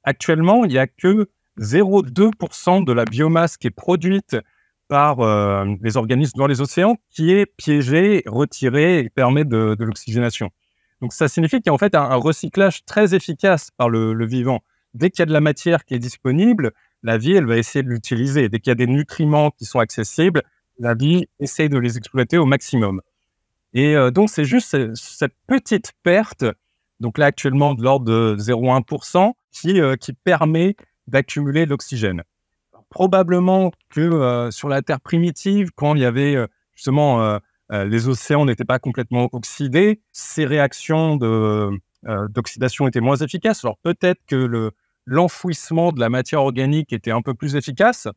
Actuellement, il n'y a que 0,2% de la biomasse qui est produite par les organismes dans les océans qui est piégée, retirée et permet de l'oxygénation. Donc ça signifie qu'il y a en fait un recyclage très efficace par le vivant. Dès qu'il y a de la matière qui est disponible, la vie, elle va essayer de l'utiliser. Dès qu'il y a des nutriments qui sont accessibles, la vie essaye de les exploiter au maximum. Et donc, c'est juste cette petite perte, donc là, actuellement, de l'ordre de 0,1%, qui permet d'accumuler l'oxygène. Probablement que sur la Terre primitive, quand il y avait justement les océans n'étaient pas complètement oxydés, ces réactions d'oxydation étaient moins efficaces. Alors, peut-être que l'enfouissement de la matière organique était un peu plus efficace,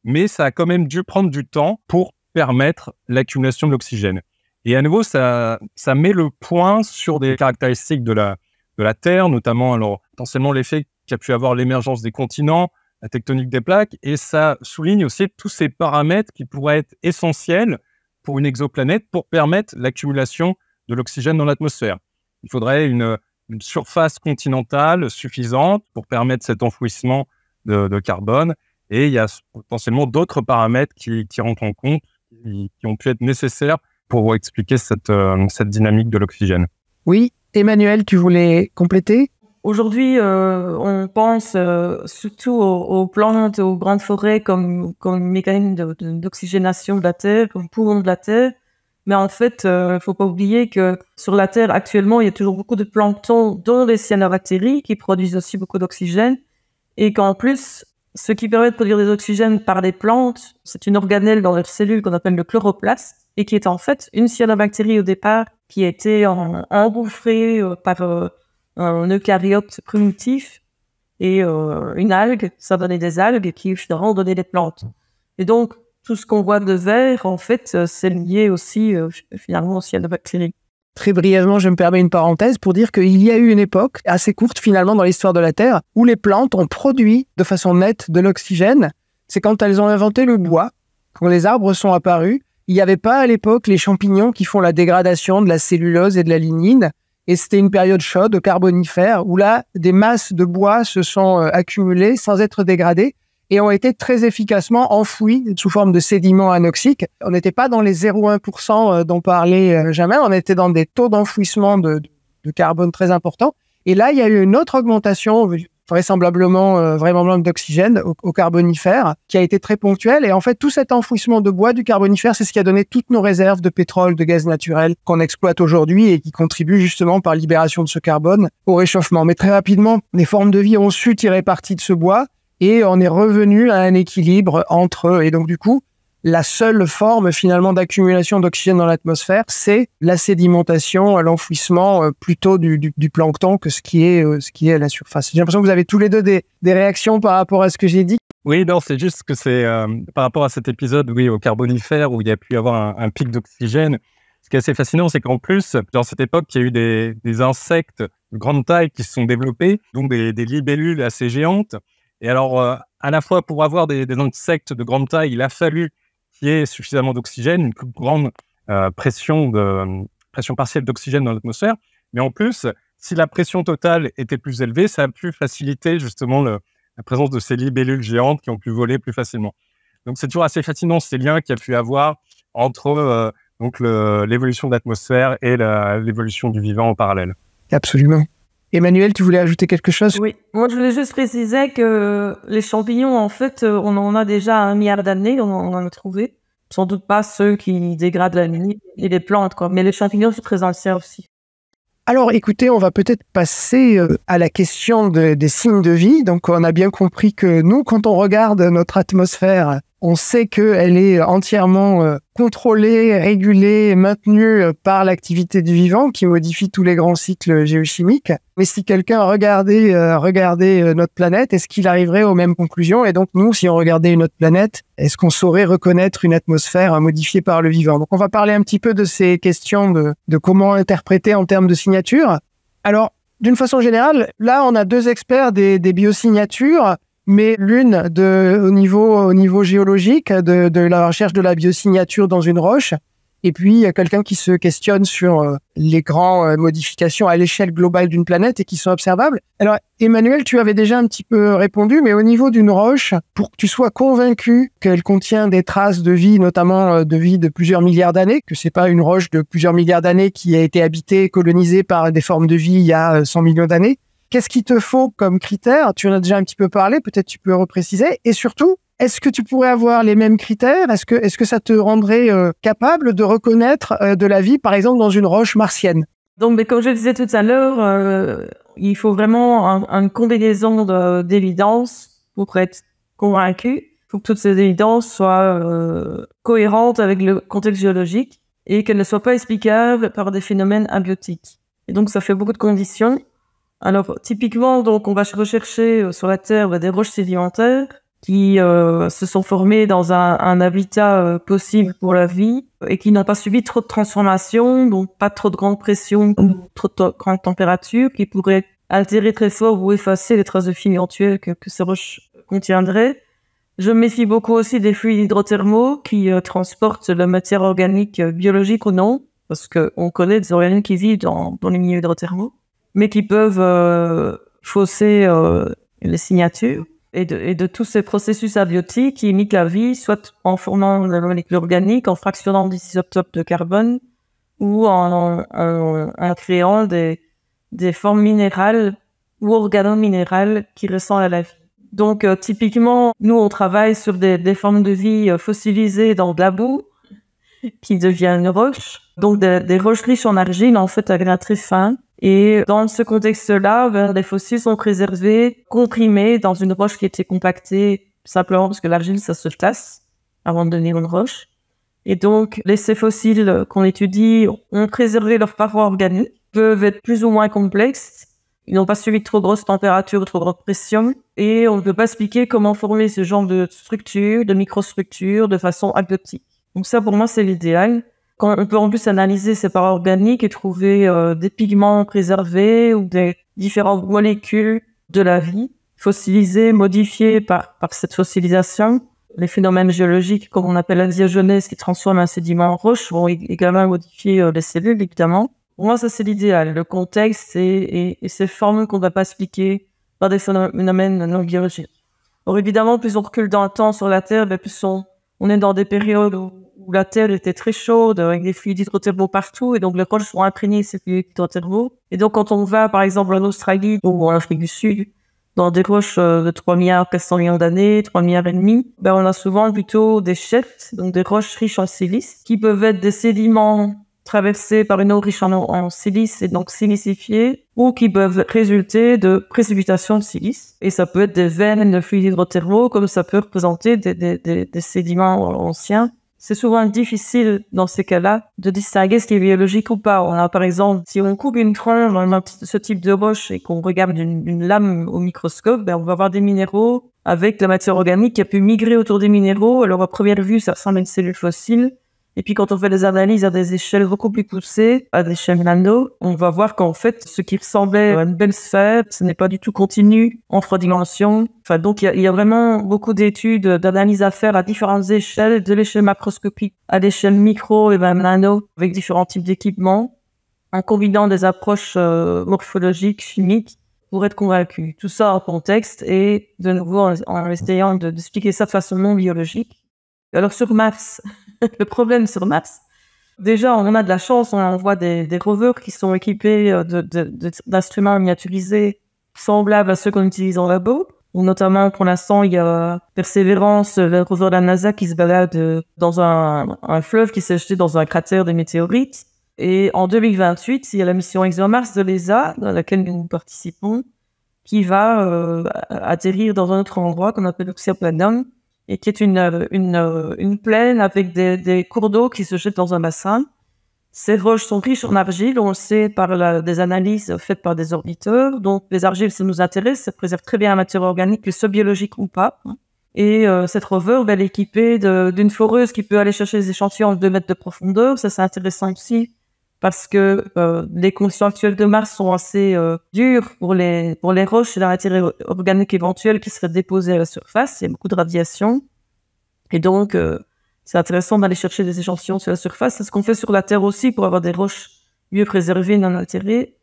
mais ça a quand même dû prendre du temps pour permettre l'accumulation de l'oxygène. Et à nouveau, ça met le point sur des caractéristiques de la Terre, notamment alors potentiellement l'effet qu'a pu avoir l'émergence des continents, la tectonique des plaques, et ça souligne aussi tous ces paramètres qui pourraient être essentiels pour une exoplanète pour permettre l'accumulation de l'oxygène dans l'atmosphère. Il faudrait une surface continentale suffisante pour permettre cet enfouissement de carbone. Et il y a potentiellement d'autres paramètres qui rentrent en compte, qui ont pu être nécessaires pour expliquer cette dynamique de l'oxygène. Oui, Emmanuel, tu voulais compléter? Aujourd'hui, on pense surtout aux plantes, aux grandes forêts comme mécanisme d'oxygénation de la Terre, comme poumon de la Terre. Mais en fait, faut pas oublier que sur la Terre, actuellement, il y a toujours beaucoup de plancton, dont les cyanobactéries, qui produisent aussi beaucoup d'oxygène. Et qu'en plus, ce qui permet de produire des oxygènes par les plantes, c'est une organelle dans leur cellule qu'on appelle le chloroplaste, et qui est en fait une cyanobactérie au départ, qui a été engouffrée par un eucaryote primitif, et une algue, ça donnait des algues qui finalement donnaient des plantes. Et donc, tout ce qu'on voit de vert, en fait, c'est lié aussi finalement aux cyanobactéries. Très brièvement, je me permets une parenthèse pour dire qu'il y a eu une époque assez courte finalement dans l'histoire de la Terre où les plantes ont produit de façon nette de l'oxygène. C'est quand elles ont inventé le bois, quand les arbres sont apparus. Il n'y avait pas à l'époque les champignons qui font la dégradation de la cellulose et de la lignine. Et c'était une période chaude, carbonifère, où là, des masses de bois se sont accumulées sans être dégradées et ont été très efficacement enfouis sous forme de sédiments anoxiques. On n'était pas dans les 0,1% dont parlait Benjamin, on était dans des taux d'enfouissement de carbone très importants. Et là, il y a eu une autre augmentation, vraisemblablement d'oxygène au carbonifère, qui a été très ponctuelle. Et en fait, tout cet enfouissement de bois du carbonifère, c'est ce qui a donné toutes nos réserves de pétrole, de gaz naturel qu'on exploite aujourd'hui et qui contribuent justement par libération de ce carbone au réchauffement. Mais très rapidement, les formes de vie ont su tirer parti de ce bois et on est revenu à un équilibre entre eux. Et donc, du coup, la seule forme finalement d'accumulation d'oxygène dans l'atmosphère, c'est la sédimentation, l'enfouissement plutôt du plancton que ce qui est à la surface. J'ai l'impression que vous avez tous les deux des réactions par rapport à ce que j'ai dit. Oui, non, c'est juste que c'est par rapport à cet épisode, oui, au carbonifère où il y a pu y avoir un pic d'oxygène. Ce qui est assez fascinant, c'est qu'en plus, dans cette époque, il y a eu des insectes de grande taille qui se sont développés, donc des libellules assez géantes. Et alors, à la fois pour avoir des insectes de grande taille, il a fallu qu'il y ait suffisamment d'oxygène, une plus grande pression partielle d'oxygène dans l'atmosphère. Mais en plus, si la pression totale était plus élevée, ça a pu faciliter justement la présence de ces libellules géantes qui ont pu voler plus facilement. Donc, c'est toujours assez fascinant ces liens qu'il y a pu avoir entre l'évolution de l'atmosphère et l'évolution du vivant en parallèle. Absolument. Emmanuel, tu voulais ajouter quelque chose? Oui, moi je voulais juste préciser que les champignons, en fait, on en a déjà 1 milliard d'années, on en a trouvé. Sans doute pas ceux qui dégradent la lignite et les plantes, quoi. Mais les champignons sont très anciens aussi. Alors écoutez, on va peut-être passer à la question des signes de vie. Donc on a bien compris que nous, quand on regarde notre atmosphère, on sait qu'elle est entièrement contrôlée, régulée et maintenue par l'activité du vivant qui modifie tous les grands cycles géochimiques. Mais si quelqu'un regardait notre planète, est-ce qu'il arriverait aux mêmes conclusions? Et donc nous, si on regardait notre planète, est-ce qu'on saurait reconnaître une atmosphère modifiée par le vivant? Donc on va parler un petit peu de ces questions de comment interpréter en termes de signature. Alors, d'une façon générale, là on a deux experts des biosignatures. Mais l'une au niveau géologique, de la recherche de la biosignature dans une roche, et puis il y a quelqu'un qui se questionne sur les grandes modifications à l'échelle globale d'une planète et qui sont observables. Alors Emmanuel, tu avais déjà un petit peu répondu, mais au niveau d'une roche, pour que tu sois convaincu qu'elle contient des traces de vie, notamment de vie de plusieurs milliards d'années, que c'est pas une roche de plusieurs milliards d'années qui a été habitée, colonisée par des formes de vie il y a 100 millions d'années, qu'est-ce qu'il te faut comme critères? Tu en as déjà un petit peu parlé, peut-être tu peux repréciser. Et surtout, est-ce que tu pourrais avoir les mêmes critères? Est-ce que ça te rendrait capable de reconnaître de la vie, par exemple, dans une roche martienne? Donc, mais comme je le disais tout à l'heure, il faut vraiment une combinaison d'évidences pour être convaincu. Il faut que toutes ces évidences soient cohérentes avec le contexte géologique et qu'elles ne soient pas explicables par des phénomènes abiotiques. Et donc, ça fait beaucoup de conditions. Alors, typiquement, donc, on va rechercher sur la Terre des roches sédimentaires qui se sont formées dans un habitat possible pour la vie et qui n'ont pas subi trop de transformations, donc pas trop de grande pression ou trop de grande température, qui pourraient altérer très fort ou effacer les traces de vie éventuelles que ces roches contiendraient. Je me méfie beaucoup aussi des fluides hydrothermaux qui transportent la matière organique biologique ou non, parce qu'on connaît des organismes qui vivent dans les milieux hydrothermaux, mais qui peuvent fausser les signatures et de tous ces processus abiotiques qui imitent la vie, soit en formant la molécule organique, en fractionnant des isotopes de carbone ou en créant des formes minérales ou organominérales qui ressemblent à la vie. Donc typiquement, nous on travaille sur des formes de vie fossilisées dans de la boue qui deviennent roches, donc des roches riches en argile en fait à grains très fins. Et dans ce contexte-là, les fossiles sont préservés, comprimés dans une roche qui était compactée simplement parce que l'argile, ça se tasse avant de devenir une roche. Et donc, ces fossiles qu'on étudie ont préservé leurs parois organiques, peuvent être plus ou moins complexes. Ils n'ont pas subi de trop grosse température ou trop grosse pression. Et on ne peut pas expliquer comment former ce genre de structure, de microstructure, de façon abiotique. Donc ça, pour moi, c'est l'idéal. Quand on peut en plus analyser ces parois organiques et trouver des pigments préservés ou des différentes molécules de la vie fossilisées, modifiées par cette fossilisation. Les phénomènes géologiques, comme on appelle la diagenèse, qui transforment un sédiment en roche, vont également modifier les cellules, évidemment. Pour moi, ça, c'est l'idéal. Le contexte et ces formes qu'on ne va pas expliquer par des phénomènes non biologiques. Alors évidemment, plus on recule dans le temps sur la Terre, plus on est dans des périodes où la Terre était très chaude, avec des fluides hydrothermaux partout, et donc les roches sont imprégnées de ces fluides hydrothermaux. Et donc quand on va, par exemple, en Australie ou en Afrique du Sud, dans des roches de 3 milliards 400 millions d'années, 3 milliards et demi, on a souvent plutôt des schètes, donc des roches riches en silice, qui peuvent être des sédiments traversés par une eau riche en silice et donc silicifiés, ou qui peuvent résulter de précipitations de silice. Et ça peut être des veines de fluides hydrothermaux, comme ça peut représenter des sédiments anciens. C'est souvent difficile, dans ces cas-là, de distinguer ce qui est biologique ou pas. On a, par exemple, si on coupe une tronche dans ce type de roche et qu'on regarde une lame au microscope, on va voir des minéraux avec de la matière organique qui a pu migrer autour des minéraux. Alors, à première vue, ça ressemble à une cellule fossile. Et puis, quand on fait des analyses à des échelles beaucoup plus poussées, à des échelles nano, on va voir qu'en fait, ce qui ressemblait à une belle sphère, ce n'est pas du tout continu en 3 dimensions. Enfin, donc, il y a vraiment beaucoup d'études, d'analyses à faire à différentes échelles, de l'échelle macroscopique à l'échelle micro et même nano, avec différents types d'équipements, en combinant des approches morphologiques, chimiques, pour être convaincu. Tout ça en contexte et, de nouveau, en essayant d'expliquer ça de façon non biologique. Alors, sur Mars, le problème sur Mars, déjà, on a de la chance, on envoie des rovers qui sont équipés d'instruments miniaturisés semblables à ceux qu'on utilise en labo. Notamment, pour l'instant, il y a Persévérance, le rover de la NASA qui se balade dans un fleuve qui s'est jeté dans un cratère de météorites. Et en 2028, il y a la mission ExoMars de l'ESA, dans laquelle nous participons, qui va atterrir dans un autre endroit qu'on appelle Oxyaplanum, et qui est une plaine avec des cours d'eau qui se jettent dans un bassin. Ces roches sont riches en argile, on le sait par des analyses faites par des orbiteurs. Donc les argiles, ça nous intéresse, ça préserve très bien la matière organique, qu'elle soit biologique ou pas. Et cette rover, elle est équipée d'une foreuse qui peut aller chercher des échantillons de 2 mètres de profondeur. Ça, c'est intéressant aussi parce que les conditions actuelles de Mars sont assez dures pour les roches et la matière organique éventuelle qui serait déposée à la surface. Il y a beaucoup de radiation. Et donc, c'est intéressant d'aller chercher des échantillons sur la surface. C'est ce qu'on fait sur la Terre aussi pour avoir des roches mieux préservées, non altérées.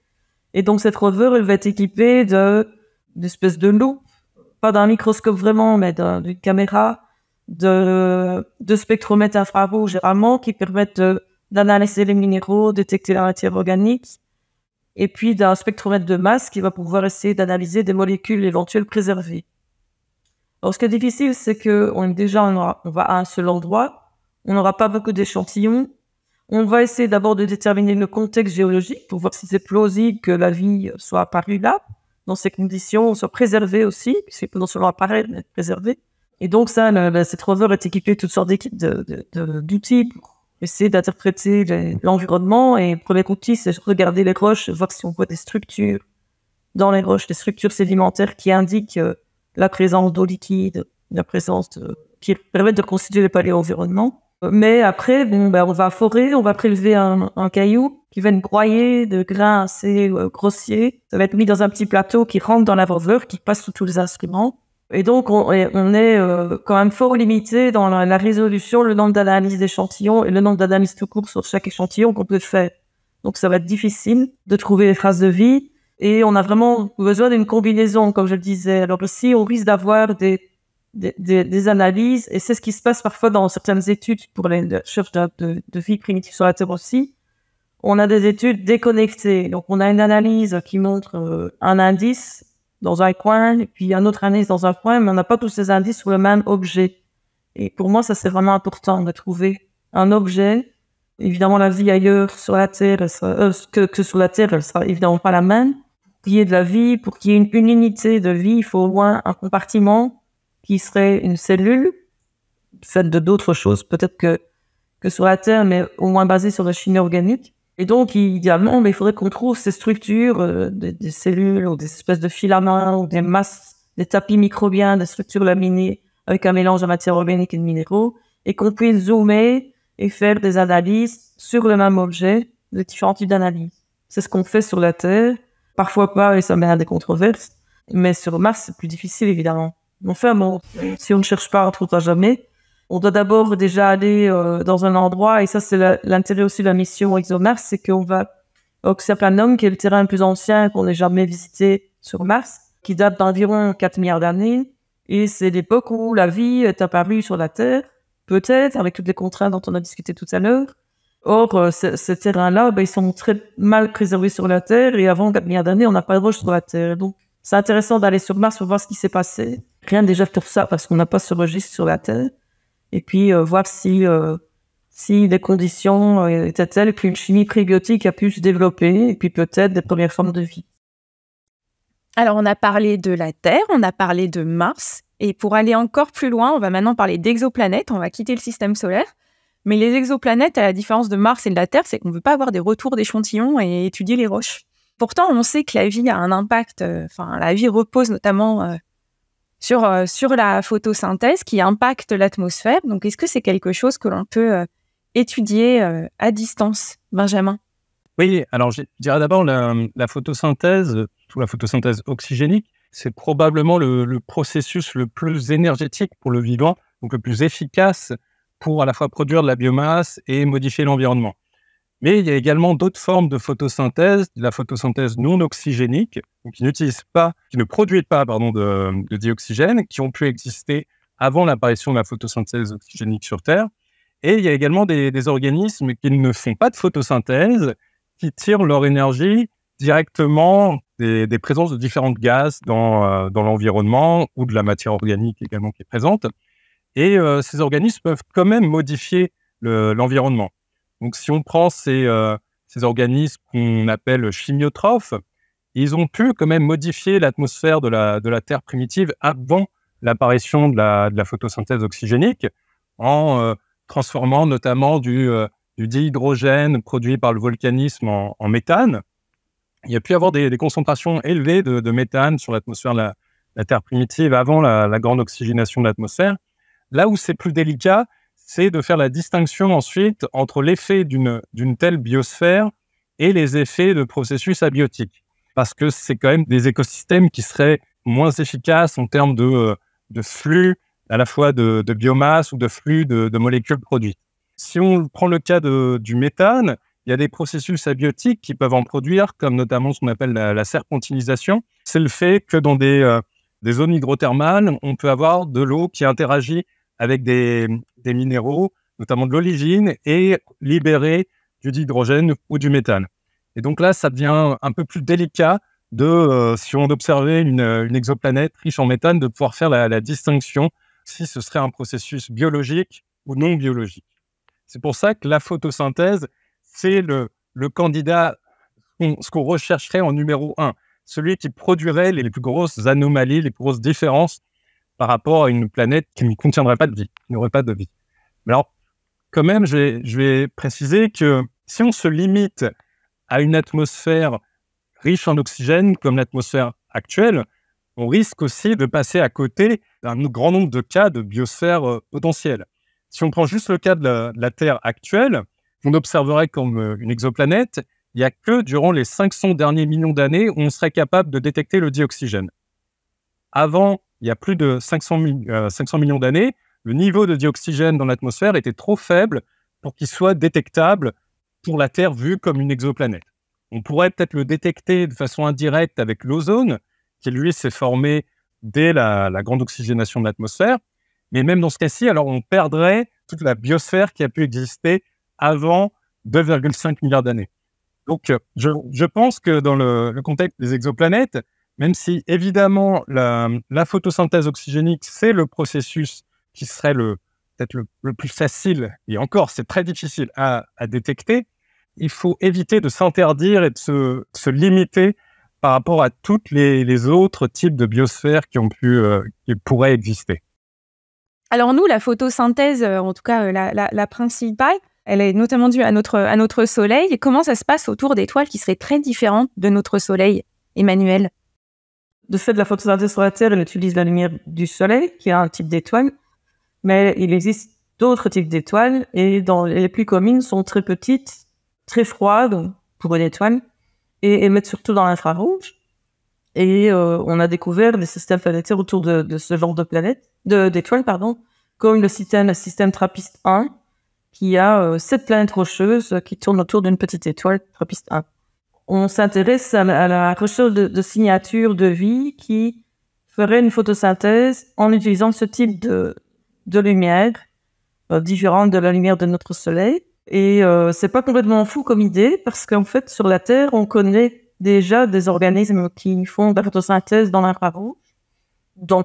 Et donc, cette rover, elle va être équipée d'espèces de loupe, pas d'un microscope vraiment, mais d'une caméra, de spectromètres infrarouges généralement qui permettent d'analyser les minéraux, détecter la matière organique, et puis d'un spectromètre de masse qui va pouvoir essayer d'analyser des molécules éventuelles préservées. Alors, ce qui est difficile, c'est que on va à un seul endroit, on n'aura pas beaucoup d'échantillons. On va essayer d'abord de déterminer le contexte géologique pour voir si c'est plausible que la vie soit apparue là, dans ces conditions, soit préservée aussi, puisqu'il peut non seulement apparaître, mais être préservée. Et donc cette rover est équipée de toutes sortes d'outils pour essayer d'interpréter l'environnement. Et le premier outil, c'est regarder les roches, voir si on voit des structures dans les roches, des structures sédimentaires qui indiquent la présence d'eau liquide, qui permettent de constituer les paléo-environnements. Mais après, on va forer, on va prélever un caillou qui va être broyé de grains assez grossiers. Ça va être mis dans un petit plateau qui rentre dans la rover, qui passe sous tous les instruments. Et donc, on est quand même fort limité dans la résolution, le nombre d'analyses d'échantillons et le nombre d'analyses tout court sur chaque échantillon qu'on peut faire. Donc, ça va être difficile de trouver les traces de vie. Et on a vraiment besoin d'une combinaison, comme je le disais. Alors ici, on risque d'avoir des analyses, et c'est ce qui se passe parfois dans certaines études pour les recherches de vie primitive sur la Terre aussi. On a des études déconnectées. Donc, on a une analyse qui montre un indice dans un coin, et puis un autre indice dans un coin, mais on n'a pas tous ces indices sur le même objet. Et pour moi, ça, c'est vraiment important de trouver un objet. Évidemment, la vie ailleurs sur la Terre, que sur la Terre, elle sera évidemment pas la même. Pour qu'il y ait de la vie, pour qu'il y ait une unité de vie, il faut au moins un compartiment qui serait une cellule faite de d'autres choses, peut-être que sur la Terre, mais au moins basée sur la chimie organique. Et donc, idéalement, il faudrait qu'on trouve ces structures, des cellules, ou des espèces de filaments, ou des masses, des tapis microbiens, des structures laminées, avec un mélange de matière organique et de minéraux, et qu'on puisse zoomer et faire des analyses sur le même objet, de différents types d'analyses. C'est ce qu'on fait sur la Terre. Parfois pas, et ça mène à des controverses. Mais sur Mars, c'est plus difficile, évidemment. Enfin, bon, si on ne cherche pas, on ne trouvera jamais. On doit d'abord déjà aller dans un endroit, et ça, c'est l'intérêt aussi de la mission ExoMars, c'est qu'on va à Oxyaplanum, qui est le terrain le plus ancien qu'on ait jamais visité sur Mars, qui date d'environ 4 milliards d'années. Et c'est l'époque où la vie est apparue sur la Terre, peut-être, avec toutes les contraintes dont on a discuté tout à l'heure. Or, ces terrains-là, ils sont très mal préservés sur la Terre, et avant 4 milliards d'années, on n'a pas de roches sur la Terre. Donc, c'est intéressant d'aller sur Mars pour voir ce qui s'est passé. Rien déjà pour ça, parce qu'on n'a pas ce registre sur la Terre. Et puis, voir si les conditions étaient telles qu'une chimie prébiotique a pu se développer, et puis peut-être des premières formes de vie. Alors, on a parlé de la Terre, on a parlé de Mars, et pour aller encore plus loin, on va maintenant parler d'exoplanètes, on va quitter le système solaire. Mais les exoplanètes, à la différence de Mars et de la Terre, c'est qu'on ne veut pas avoir des retours d'échantillons et étudier les roches. Pourtant, on sait que la vie a un impact, la vie repose notamment sur la photosynthèse qui impacte l'atmosphère. Donc, est-ce que c'est quelque chose que l'on peut étudier à distance, Benjamin? Oui, alors je dirais d'abord la photosynthèse, surtout la photosynthèse oxygénique, c'est probablement le processus le plus énergétique pour le vivant, donc le plus efficace pour à la fois produire de la biomasse et modifier l'environnement. Mais il y a également d'autres formes de photosynthèse, de la photosynthèse non oxygénique, donc qui ne produit pas de dioxygène, qui ont pu exister avant l'apparition de la photosynthèse oxygénique sur Terre. Et il y a également des organismes qui ne font pas de photosynthèse, qui tirent leur énergie directement des présences de différentes gaz dans l'environnement ou de la matière organique également qui est présente. Et ces organismes peuvent quand même modifier l'environnement. Donc, si on prend ces ces organismes qu'on appelle chimiotrophes. Ils ont pu quand même modifier l'atmosphère de la Terre primitive avant l'apparition de la photosynthèse oxygénique en transformant notamment du dihydrogène produit par le volcanisme en méthane. Il y a pu y avoir des concentrations élevées de méthane sur l'atmosphère de la Terre primitive avant la grande oxygénation de l'atmosphère. Là où c'est plus délicat, c'est de faire la distinction ensuite entre l'effet d'une telle biosphère et les effets de processus abiotiques. Parce que c'est quand même des écosystèmes qui seraient moins efficaces en termes de flux, à la fois de biomasse ou de flux de molécules produites. Si on prend le cas du méthane, il y a des processus abiotiques qui peuvent en produire, comme notamment ce qu'on appelle la serpentinisation. C'est le fait que dans des zones hydrothermales, on peut avoir de l'eau qui interagit avec des minéraux, notamment de l'olivine, et libérer du dihydrogène ou du méthane. Et donc là, ça devient un peu plus délicat si on observait une exoplanète riche en méthane, de pouvoir faire la distinction si ce serait un processus biologique ou non biologique. C'est pour ça que la photosynthèse, c'est le candidat, ce qu'on rechercherait en numéro 1, celui qui produirait les plus grosses anomalies, les plus grosses différences par rapport à une planète qui ne contiendrait pas de vie, qui n'aurait pas de vie. Mais alors, quand même, je vais préciser que si on se limite à une atmosphère riche en oxygène, comme l'atmosphère actuelle, on risque aussi de passer à côté d'un grand nombre de cas de biosphère potentielle. Si on prend juste le cas de la Terre actuelle, on observerait comme une exoplanète, il n'y a que durant les 500 derniers millions d'années où on serait capable de détecter le dioxygène. Avant, il y a plus de 500 millions d'années, le niveau de dioxygène dans l'atmosphère était trop faible pour qu'il soit détectable pour la Terre vue comme une exoplanète. On pourrait peut-être le détecter de façon indirecte avec l'ozone, qui lui s'est formé dès la grande oxygénation de l'atmosphère. Mais même dans ce cas-ci, alors on perdrait toute la biosphère qui a pu exister avant 2,5 milliards d'années. Donc, je pense que dans le contexte des exoplanètes, même si évidemment la photosynthèse oxygénique, c'est le processus qui serait peut-être le plus facile, et encore, c'est très difficile à détecter, il faut éviter de s'interdire et de se limiter par rapport à toutes les autres types de biosphères qui pourraient exister. Alors nous, la photosynthèse, en tout cas la principale, elle est notamment due à notre Soleil. Comment ça se passe autour d'étoiles qui seraient très différentes de notre Soleil, Emmanuel? De fait, la photosynthèse sur la Terre, elle utilise la lumière du Soleil, qui est un type d'étoile, mais il existe d'autres types d'étoiles, et les plus communes sont très petites, très froides pour une étoile, et émettent surtout dans l'infrarouge. Et on a découvert des systèmes planétaires autour de ce genre d'étoiles, comme le système TRAPPIST-1, qui a 7 planètes rocheuses qui tournent autour d'une petite étoile, TRAPPIST-1. On s'intéresse à la recherche de signatures de vie qui ferait une photosynthèse en utilisant ce type de lumière, différente de la lumière de notre Soleil. Et c'est pas complètement fou comme idée, parce qu'en fait, sur la Terre, on connaît déjà des organismes qui font de la photosynthèse dans l'infrarouge,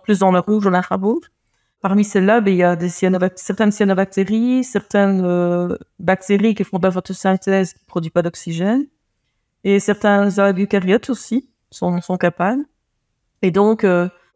plus dans le rouge, dans l'infrarouge. Parmi celles-là, il y a certaines cyanobactéries, certaines bactéries qui font de la photosynthèse qui ne produisent pas d'oxygène, et certains eucaryotes aussi sont capables. Et donc,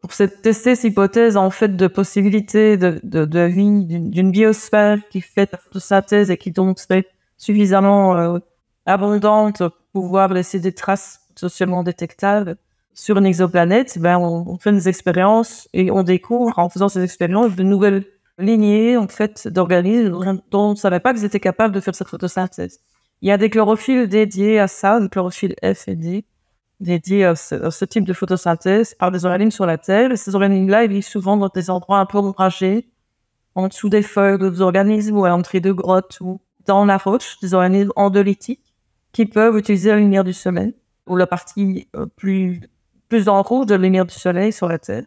pour tester cette hypothèse en fait de possibilité de vie d'une biosphère qui fait de la photosynthèse et qui donc serait suffisamment abondante pour pouvoir laisser des traces socialement détectables sur une exoplanète, on fait des expériences et on découvre en faisant ces expériences de nouvelles lignées en fait d'organismes dont on ne savait pas qu'ils étaient capables de faire cette photosynthèse. Il y a des chlorophylles dédiés à ça, des chlorophylles F et D, dédiés à ce type de photosynthèse par des organismes sur la Terre. Et ces organismes-là, ils vivent souvent dans des endroits un peu ombragés, en dessous des feuilles d'autres organismes ou à l'entrée de grottes ou dans la roche, des organismes endolithiques qui peuvent utiliser la lumière du soleil ou la partie plus en rouge de la lumière du soleil sur la Terre.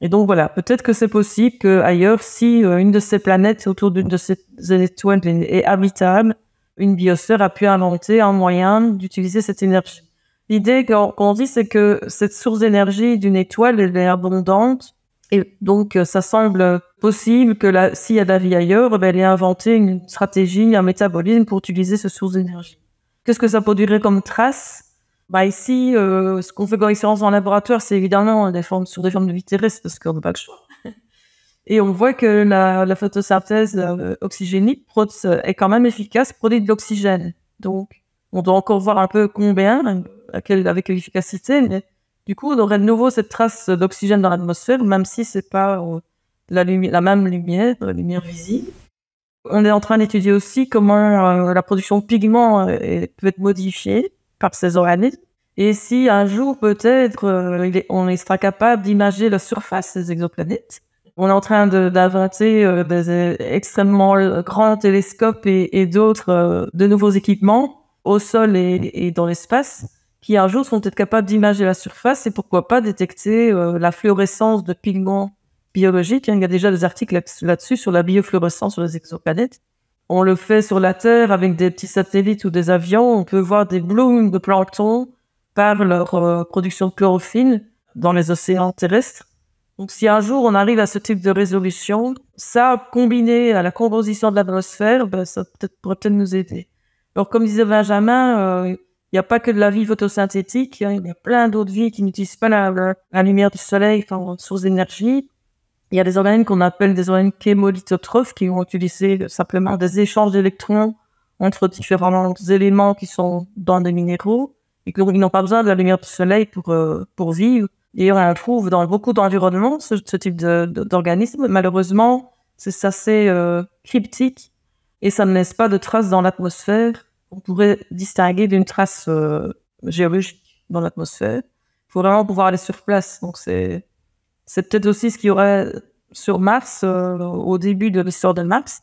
Et donc voilà, peut-être que c'est possible qu'ailleurs, si une de ces planètes autour d'une de ces étoiles est habitable, une biosphère a pu inventer un moyen d'utiliser cette énergie. L'idée qu'on dit, c'est que cette source d'énergie d'une étoile, elle est abondante, et donc ça semble possible que s'il y a de la vie ailleurs, elle ait inventé une stratégie, un métabolisme pour utiliser cette source d'énergie. Qu'est-ce que ça produirait comme traces? Ici, ce qu'on fait comme expérience dans le laboratoire, c'est évidemment sur des formes de vie terrestre, parce qu'on n'a pas le choix. Et on voit que la photosynthèse oxygénique est quand même efficace, produit de l'oxygène. Donc, on doit encore voir un peu combien, avec quelle efficacité, mais du coup, on aurait de nouveau cette trace d'oxygène dans l'atmosphère, même si c'est pas la même lumière, la lumière visible. On est en train d'étudier aussi comment la production de pigments peut être modifiée par ces organismes. Et si un jour, peut-être, on sera capable d'imager la surface des exoplanètes. On est en train d'inventer des extrêmement grands télescopes et d'autres, de nouveaux équipements au sol et dans l'espace, qui un jour seront peut-être capables d'imager la surface et pourquoi pas détecter la fluorescence de pigments biologiques. Il y a déjà des articles là-dessus sur la biofluorescence sur les exoplanètes. On le fait sur la Terre avec des petits satellites ou des avions. On peut voir des blooms de plancton par leur production de chlorophylle dans les océans terrestres. Donc, si un jour on arrive à ce type de résolution, ça, combiné à la composition de l'atmosphère, ça pourrait peut-être nous aider. Alors, comme disait Benjamin, il n'y a pas que de la vie photosynthétique, il y a plein d'autres vies qui n'utilisent pas la lumière du soleil comme source d'énergie. Il y a des organismes qu'on appelle des organismes chémolithotrophes qui vont utiliser simplement des échanges d'électrons entre différents éléments qui sont dans des minéraux et qui n'ont pas besoin de la lumière du soleil pour vivre. Et on en trouve dans beaucoup d'environnements, ce type d'organisme. Malheureusement, c'est assez cryptique et ça ne laisse pas de traces dans l'atmosphère. On pourrait distinguer d'une trace géologique dans l'atmosphère. Il faut vraiment pouvoir aller sur place. Donc c'est peut-être aussi ce qu'il y aurait sur Mars au début de l'histoire de Mars.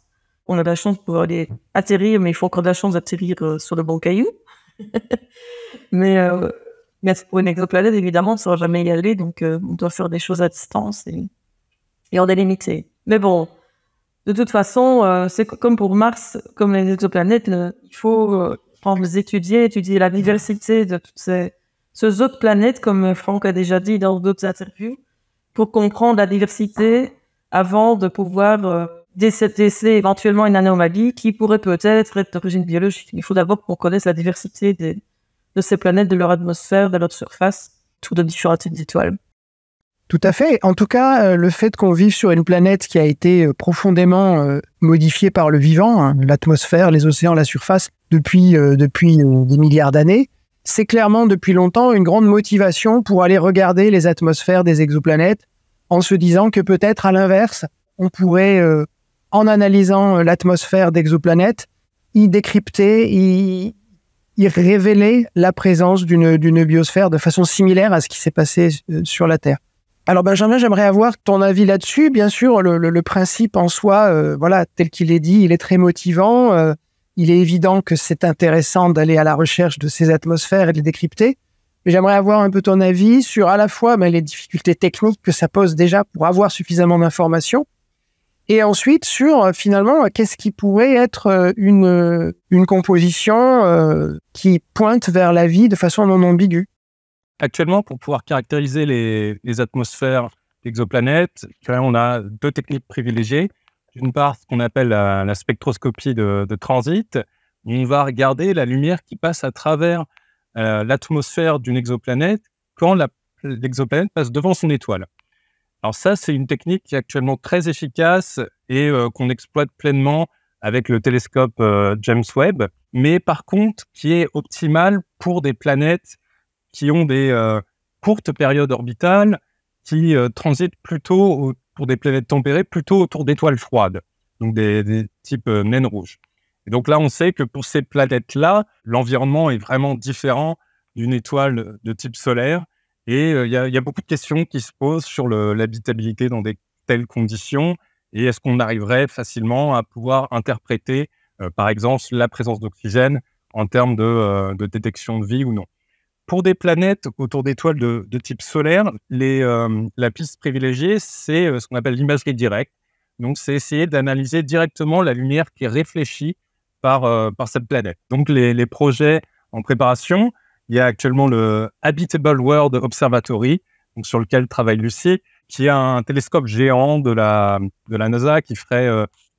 On a de la chance de pouvoir aller atterrir, mais il faut encore de la chance d'atterrir sur le bon caillou. Mais pour une exoplanète, évidemment, on ne saura jamais y aller, donc on doit faire des choses à distance et on est limité. Mais bon, de toute façon, c'est comme pour Mars, comme les exoplanètes, il faut les étudier la diversité de toutes ces autres planètes, comme Franck a déjà dit dans d'autres interviews, pour comprendre la diversité avant de pouvoir déceler éventuellement une anomalie qui pourrait peut-être être d'origine biologique. Il faut d'abord qu'on connaisse la diversité de ces planètes, de leur atmosphère, de leur surface, tout de différents types d'étoiles. Tout à fait. En tout cas, le fait qu'on vive sur une planète qui a été profondément modifiée par le vivant, hein, l'atmosphère, les océans, la surface, depuis des milliards d'années, c'est clairement depuis longtemps une grande motivation pour aller regarder les atmosphères des exoplanètes en se disant que peut-être à l'inverse, on pourrait, en analysant l'atmosphère d'exoplanètes, y décrypter, y révéler la présence d'une biosphère de façon similaire à ce qui s'est passé sur la Terre. Alors Benjamin, j'aimerais avoir ton avis là-dessus. Bien sûr, le principe en soi, tel qu'il est dit, il est très motivant. Il est évident que c'est intéressant d'aller à la recherche de ces atmosphères et de les décrypter. Mais j'aimerais avoir un peu ton avis sur à la fois les difficultés techniques que ça pose déjà pour avoir suffisamment d'informations, et ensuite sur finalement qu'est-ce qui pourrait être une composition qui pointe vers la vie de façon non ambiguë. Actuellement, pour pouvoir caractériser les atmosphères d'exoplanètes, on a deux techniques privilégiées. D'une part, ce qu'on appelle la spectroscopie de transit. On va regarder la lumière qui passe à travers l'atmosphère d'une exoplanète quand l'exoplanète passe devant son étoile. Alors ça, c'est une technique qui est actuellement très efficace et qu'on exploite pleinement avec le télescope James Webb, mais par contre, qui est optimale pour des planètes qui ont des courtes périodes orbitales, qui transitent plutôt pour des planètes tempérées, plutôt autour d'étoiles froides, donc des types naines rouges. Et donc là, on sait que pour ces planètes-là, l'environnement est vraiment différent d'une étoile de type solaire. Et il y a beaucoup de questions qui se posent sur l'habitabilité dans des telles conditions. Et est-ce qu'on arriverait facilement à pouvoir interpréter, par exemple, la présence d'oxygène en termes de détection de vie ou non. Pour des planètes autour d'étoiles de type solaire, la piste privilégiée, c'est ce qu'on appelle l'imagerie directe. Donc, c'est essayer d'analyser directement la lumière qui est réfléchie par cette planète. Donc, les projets en préparation, il y a actuellement le Habitable World Observatory, donc sur lequel travaille Lucie, qui est un télescope géant de la NASA qui ferait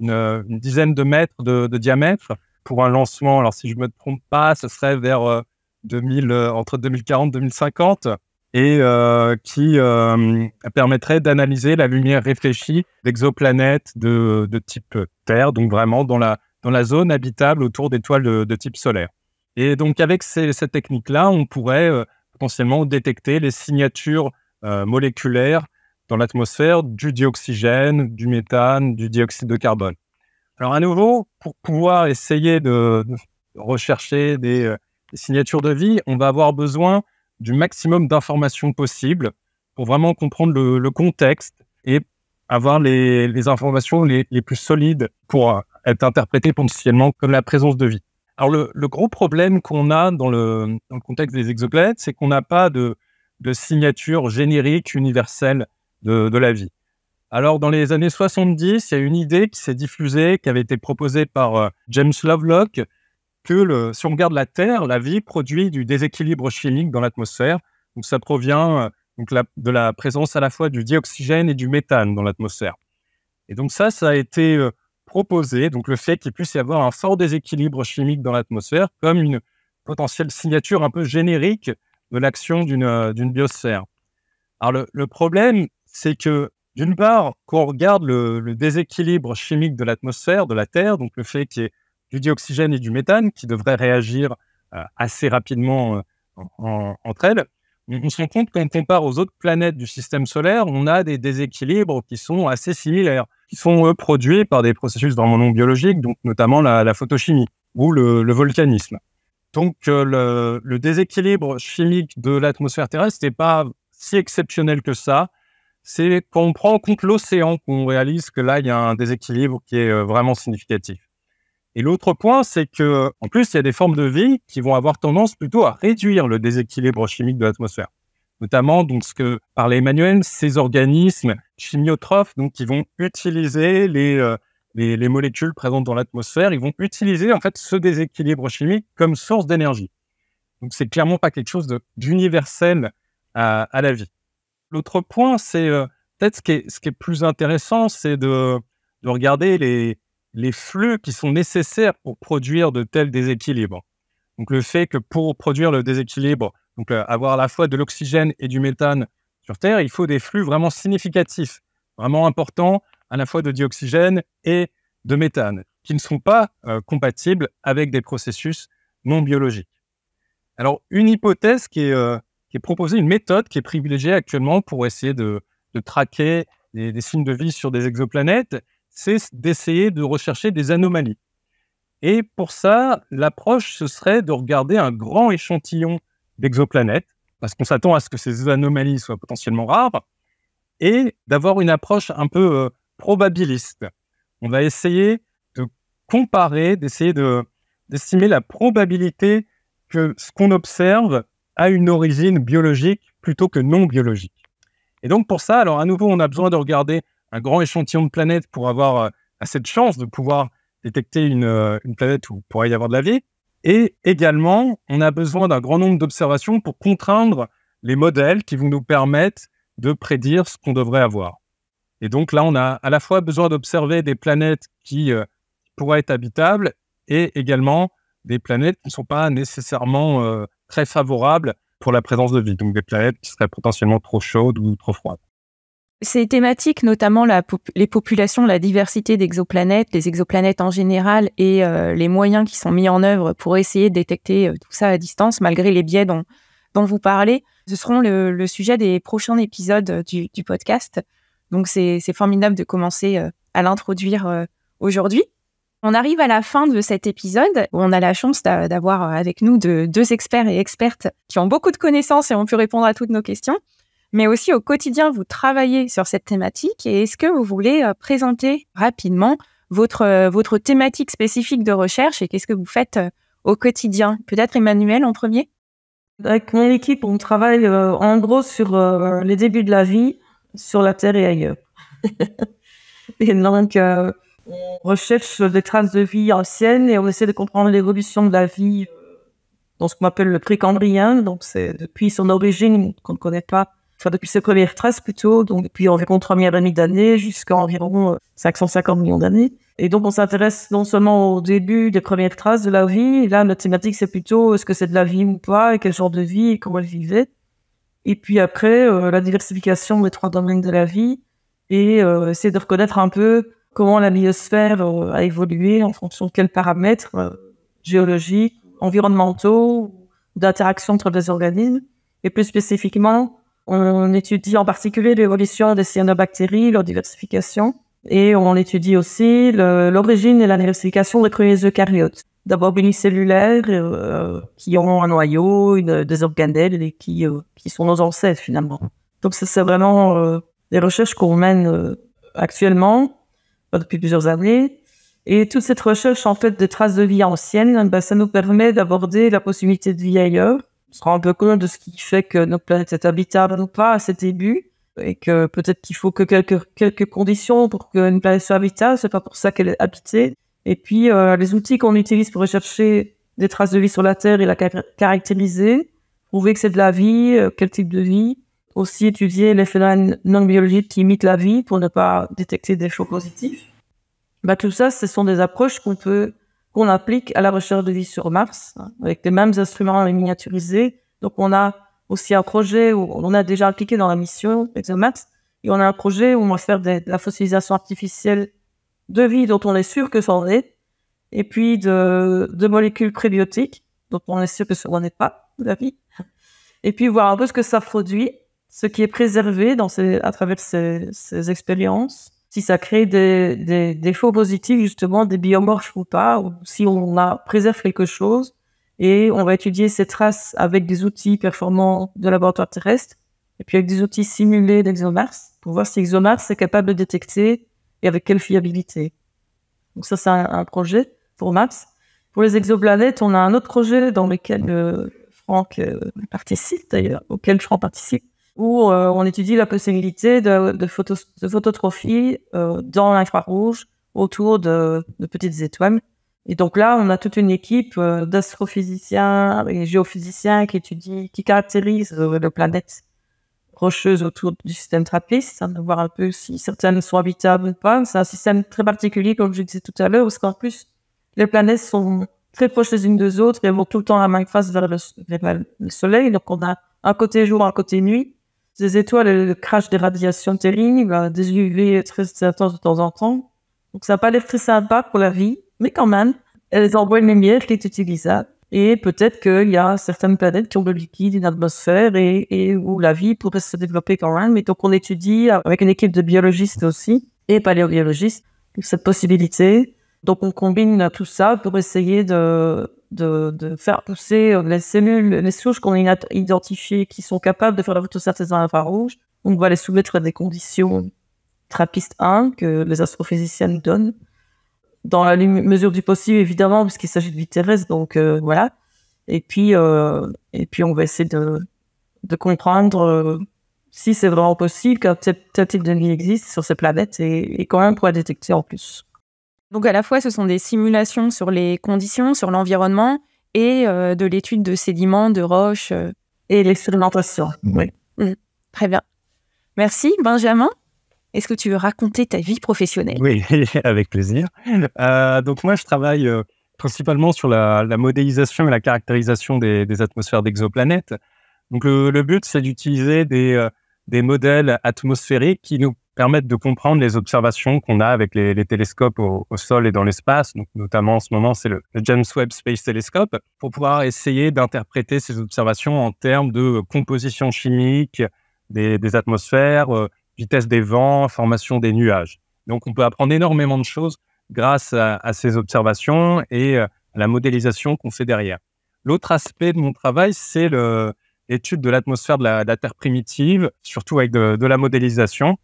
une dizaine de mètres de diamètre, pour un lancement. Alors, si je me trompe pas, ce serait vers entre 2040 et 2050 et qui permettrait d'analyser la lumière réfléchie d'exoplanètes de type Terre, donc vraiment dans la zone habitable autour d'étoiles de type solaire. Et donc, avec cette technique-là, on pourrait potentiellement détecter les signatures moléculaires dans l'atmosphère du dioxygène, du méthane, du dioxyde de carbone. Alors, à nouveau, pour pouvoir essayer de rechercher des signatures de vie, on va avoir besoin du maximum d'informations possibles pour vraiment comprendre le contexte et avoir les informations les plus solides pour être interprétées potentiellement comme la présence de vie. Alors, le gros problème qu'on a dans le contexte des exoplanètes, c'est qu'on n'a pas de signature générique universelle de la vie. Alors, dans les années 70, il y a une idée qui s'est diffusée, qui avait été proposée par James Lovelock, que si on regarde la Terre, la vie produit du déséquilibre chimique dans l'atmosphère. Donc, ça provient de la présence à la fois du dioxygène et du méthane dans l'atmosphère. Et donc, ça a été proposé, donc le fait qu'il puisse y avoir un fort déséquilibre chimique dans l'atmosphère comme une potentielle signature un peu générique de l'action d'une biosphère. Alors, le problème, c'est que, d'une part, quand on regarde le déséquilibre chimique de l'atmosphère, de la Terre, donc le fait qu'il y ait du dioxygène et du méthane qui devraient réagir assez rapidement entre elles, on se rend compte qu'on compare aux autres planètes du système solaire, on a des déséquilibres qui sont assez similaires, qui sont produits par des processus vraiment non biologiques, donc notamment la photochimie ou le volcanisme. Donc le déséquilibre chimique de l'atmosphère terrestre n'est pas si exceptionnel que ça. C'est quand on prend en compte l'océan qu'on réalise que là, il y a un déséquilibre qui est vraiment significatif. Et l'autre point, c'est que, en plus, il y a des formes de vie qui vont avoir tendance plutôt à réduire le déséquilibre chimique de l'atmosphère. Notamment, donc, ce que parlait Emmanuel, ces organismes chimiotrophes, donc, qui vont utiliser les molécules présentes dans l'atmosphère, ils vont utiliser, en fait, ce déséquilibre chimique comme source d'énergie. Donc, c'est clairement pas quelque chose d'universel à la vie. L'autre point, c'est peut-être ce qui est plus intéressant, c'est de regarder les flux qui sont nécessaires pour produire de tels déséquilibres. Donc, le fait que pour produire le déséquilibre, donc avoir à la fois de l'oxygène et du méthane sur Terre, il faut des flux vraiment significatifs, vraiment importants, à la fois de dioxygène et de méthane, qui ne sont pas compatibles avec des processus non biologiques. Alors, une hypothèse qui est proposée, une méthode qui est privilégiée actuellement pour essayer de traquer des signes de vie sur des exoplanètes, c'est d'essayer de rechercher des anomalies. Et pour ça, l'approche, ce serait de regarder un grand échantillon d'exoplanètes, parce qu'on s'attend à ce que ces anomalies soient potentiellement rares, et d'avoir une approche un peu probabiliste. On va essayer de comparer, d'estimer la probabilité que ce qu'on observe a une origine biologique plutôt que non biologique. Et donc pour ça, alors à nouveau, on a besoin de regarder un grand échantillon de planètes pour avoir assez de chance de pouvoir détecter une planète où il pourrait y avoir de la vie. Et également, on a besoin d'un grand nombre d'observations pour contraindre les modèles qui vont nous permettre de prédire ce qu'on devrait avoir. Et donc là, on a à la fois besoin d'observer des planètes qui pourraient être habitables et également des planètes qui ne sont pas nécessairement très favorables pour la présence de vie. Donc des planètes qui seraient potentiellement trop chaudes ou trop froides. Ces thématiques, notamment les populations, la diversité d'exoplanètes, les exoplanètes en général et les moyens qui sont mis en œuvre pour essayer de détecter tout ça à distance, malgré les biais dont vous parlez, ce seront le sujet des prochains épisodes du podcast. Donc, c'est formidable de commencer à l'introduire aujourd'hui. On arrive à la fin de cet épisode où on a la chance d'avoir avec nous deux experts et expertes qui ont beaucoup de connaissances et ont pu répondre à toutes nos questions. Mais aussi au quotidien, vous travaillez sur cette thématique. Et est-ce que vous voulez présenter rapidement votre thématique spécifique de recherche et qu'est-ce que vous faites au quotidien? Peut-être Emmanuel en premier? Avec mon équipe, on travaille en gros sur les débuts de la vie sur la Terre et ailleurs. Et donc, on recherche des traces de vie anciennes et on essaie de comprendre l'évolution de la vie dans ce qu'on appelle le précambrien. Donc, c'est depuis son origine qu'on ne connaît pas enfin depuis ses premières traces plutôt, donc depuis environ 3 milliards et demi d'années jusqu'à environ 550 millions d'années. Et donc on s'intéresse non seulement au début des premières traces de la vie, et là notre thématique c'est plutôt est-ce que c'est de la vie ou pas, et quel genre de vie, et comment elle vivait. Et puis après, la diversification des 3 domaines de la vie, et essayer de reconnaître un peu comment la biosphère a évolué en fonction de quels paramètres géologiques, environnementaux, d'interaction entre les organismes. Et plus spécifiquement, on étudie en particulier l'évolution des cyanobactéries, leur diversification, et on étudie aussi l'origine et la diversification des premiers eucaryotes. D'abord unicellulaires, qui ont un noyau, des organelles, et qui sont nos ancêtres finalement. Donc ça, c'est vraiment des recherches qu'on mène actuellement, depuis plusieurs années. Et toute cette recherche, en fait, de traces de vie anciennes, ça nous permet d'aborder la possibilité de vie ailleurs. On se rend un peu compte de ce qui fait que notre planète est habitable ou pas à ses débuts, et que peut-être qu'il faut que quelques conditions pour qu'une planète soit habitable, c'est pas pour ça qu'elle est habitée. Et puis, les outils qu'on utilise pour rechercher des traces de vie sur la Terre et la caractériser, prouver que c'est de la vie, quel type de vie. Aussi étudier les phénomènes non biologiques qui imitent la vie pour ne pas détecter des faux positifs. Tout ça, ce sont des approches qu'on applique à la recherche de vie sur Mars, avec les mêmes instruments miniaturisés. Donc, on a aussi un projet où on a déjà impliqué dans la mission ExoMars, et on a un projet où on va faire de la fossilisation artificielle de vie dont on est sûr que ça en est, et puis de molécules prébiotiques dont on est sûr que ça n'en est pas, de la vie. Et puis voir un peu ce que ça produit, ce qui est préservé à travers ces expériences, si ça crée des faux positifs, justement, des biomorphes ou pas, ou si on préserve quelque chose. Et on va étudier ces traces avec des outils performants de laboratoire terrestre, et puis avec des outils simulés d'ExoMars, pour voir si ExoMars est capable de détecter et avec quelle fiabilité. Donc ça, c'est un projet pour Mars. Pour les exoplanètes, on a un autre projet dans lequel Franck participe, d'ailleurs, auquel Franck participe, où on étudie la possibilité de phototrophie dans l'infrarouge autour de petites étoiles. Et donc là, on a toute une équipe d'astrophysiciens et géophysiciens qui caractérisent les planètes rocheuses autour du système TRAPPIST, de voir un peu si certaines sont habitables ou pas. C'est un système très particulier, comme je disais tout à l'heure, parce qu'en plus, les planètes sont très proches les unes des autres et elles vont tout le temps à la même face vers le Soleil. Donc, on a un côté jour, un côté nuit. Ces étoiles, elles crachent des radiations terribles, des UV très intenses de temps en temps. Donc, ça n'a pas l'air très sympa pour la vie, mais quand même, elles envoient une lumière qui est utilisable. Et peut-être qu'il y a certaines planètes qui ont de liquide, une atmosphère, et où la vie pourrait se développer quand même. Et donc, on étudie avec une équipe de biologistes aussi, et paléobiologistes, cette possibilité. Donc, on combine tout ça pour essayer de faire pousser les cellules, les souches qu'on a identifiées qui sont capables de faire la photosynthèse dans l'infrarouge. On va les soumettre à des conditions TRAPPIST 1 que les astrophysiciens nous donnent, dans la mesure du possible, évidemment, puisqu'il s'agit de vie terrestre, donc voilà. Et puis on va essayer de comprendre si c'est vraiment possible qu'un tel type de vie existe sur ces planètes et quand même pour la détecter en plus. Donc à la fois, ce sont des simulations sur les conditions, sur l'environnement et de l'étude de sédiments, de roches. Et l'expérimentation, oui. Très bien. Merci, Benjamin. Est-ce que tu veux raconter ta vie professionnelle ? Oui, avec plaisir. Donc moi, je travaille principalement sur la modélisation et la caractérisation des atmosphères d'exoplanètes. Donc le but, c'est d'utiliser des modèles atmosphériques qui nous permettent de comprendre les observations qu'on a avec les télescopes au sol et dans l'espace. Donc notamment en ce moment, c'est le James Webb Space Telescope, pour pouvoir essayer d'interpréter ces observations en termes de composition chimique des atmosphères, vitesse des vents, formation des nuages. Donc, on peut apprendre énormément de choses grâce à ces observations et à la modélisation qu'on fait derrière. L'autre aspect de mon travail, c'est l'étude de l'atmosphère de la Terre primitive, surtout avec de la modélisation,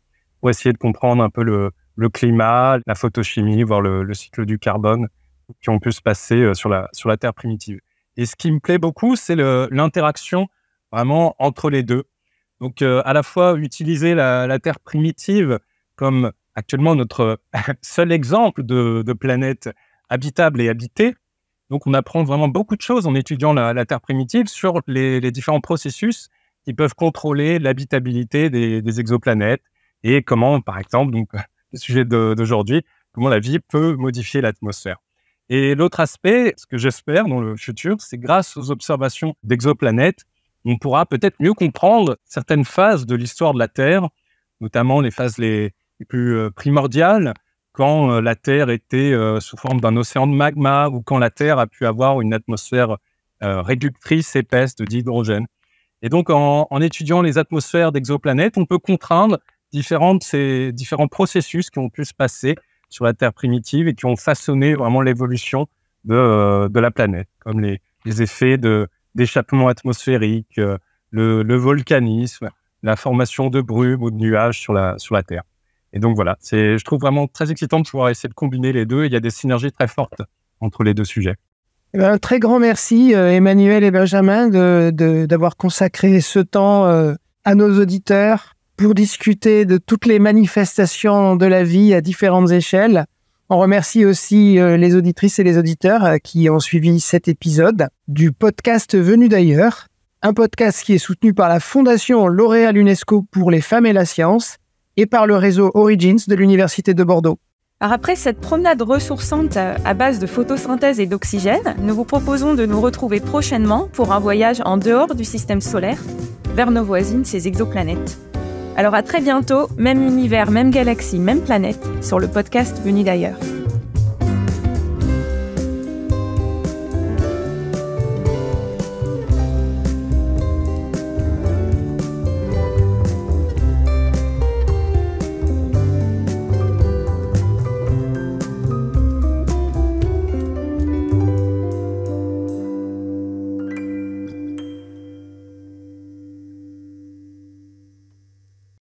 pour essayer de comprendre un peu le climat, la photochimie, voire le cycle du carbone qui ont pu se passer sur la Terre primitive. Et ce qui me plaît beaucoup, c'est l'interaction vraiment entre les deux. Donc, à la fois utiliser la Terre primitive comme actuellement notre seul exemple de planète habitable et habitée. Donc, on apprend vraiment beaucoup de choses en étudiant la Terre primitive sur les différents processus qui peuvent contrôler l'habitabilité des exoplanètes et comment, par exemple, donc le sujet d'aujourd'hui, comment la vie peut modifier l'atmosphère. Et l'autre aspect, ce que j'espère dans le futur, c'est grâce aux observations d'exoplanètes, on pourra peut-être mieux comprendre certaines phases de l'histoire de la Terre, notamment les phases les plus primordiales, quand la Terre était sous forme d'un océan de magma ou quand la Terre a pu avoir une atmosphère réductrice épaisse d'hydrogène. Et donc, en étudiant les atmosphères d'exoplanètes, on peut contraindre ces différents processus qui ont pu se passer sur la Terre primitive et qui ont façonné vraiment l'évolution de la planète, comme les effets d'échappement atmosphérique, le volcanisme, la formation de brumes ou de nuages sur la Terre. Et donc voilà, je trouve vraiment très excitant de pouvoir essayer de combiner les deux. Il y a des synergies très fortes entre les deux sujets. Un très grand merci Emmanuel et Benjamin d'avoir consacré ce temps à nos auditeurs pour discuter de toutes les manifestations de la vie à différentes échelles. On remercie aussi les auditrices et les auditeurs qui ont suivi cet épisode du podcast Venu d'ailleurs, un podcast qui est soutenu par la Fondation L'Oréal UNESCO pour les femmes et la science et par le réseau Origins de l'Université de Bordeaux. Alors après cette promenade ressourçante à base de photosynthèse et d'oxygène, nous vous proposons de nous retrouver prochainement pour un voyage en dehors du système solaire, vers nos voisines, ces exoplanètes. Alors à très bientôt, même univers, même galaxie, même planète, sur le podcast Venu d'ailleurs.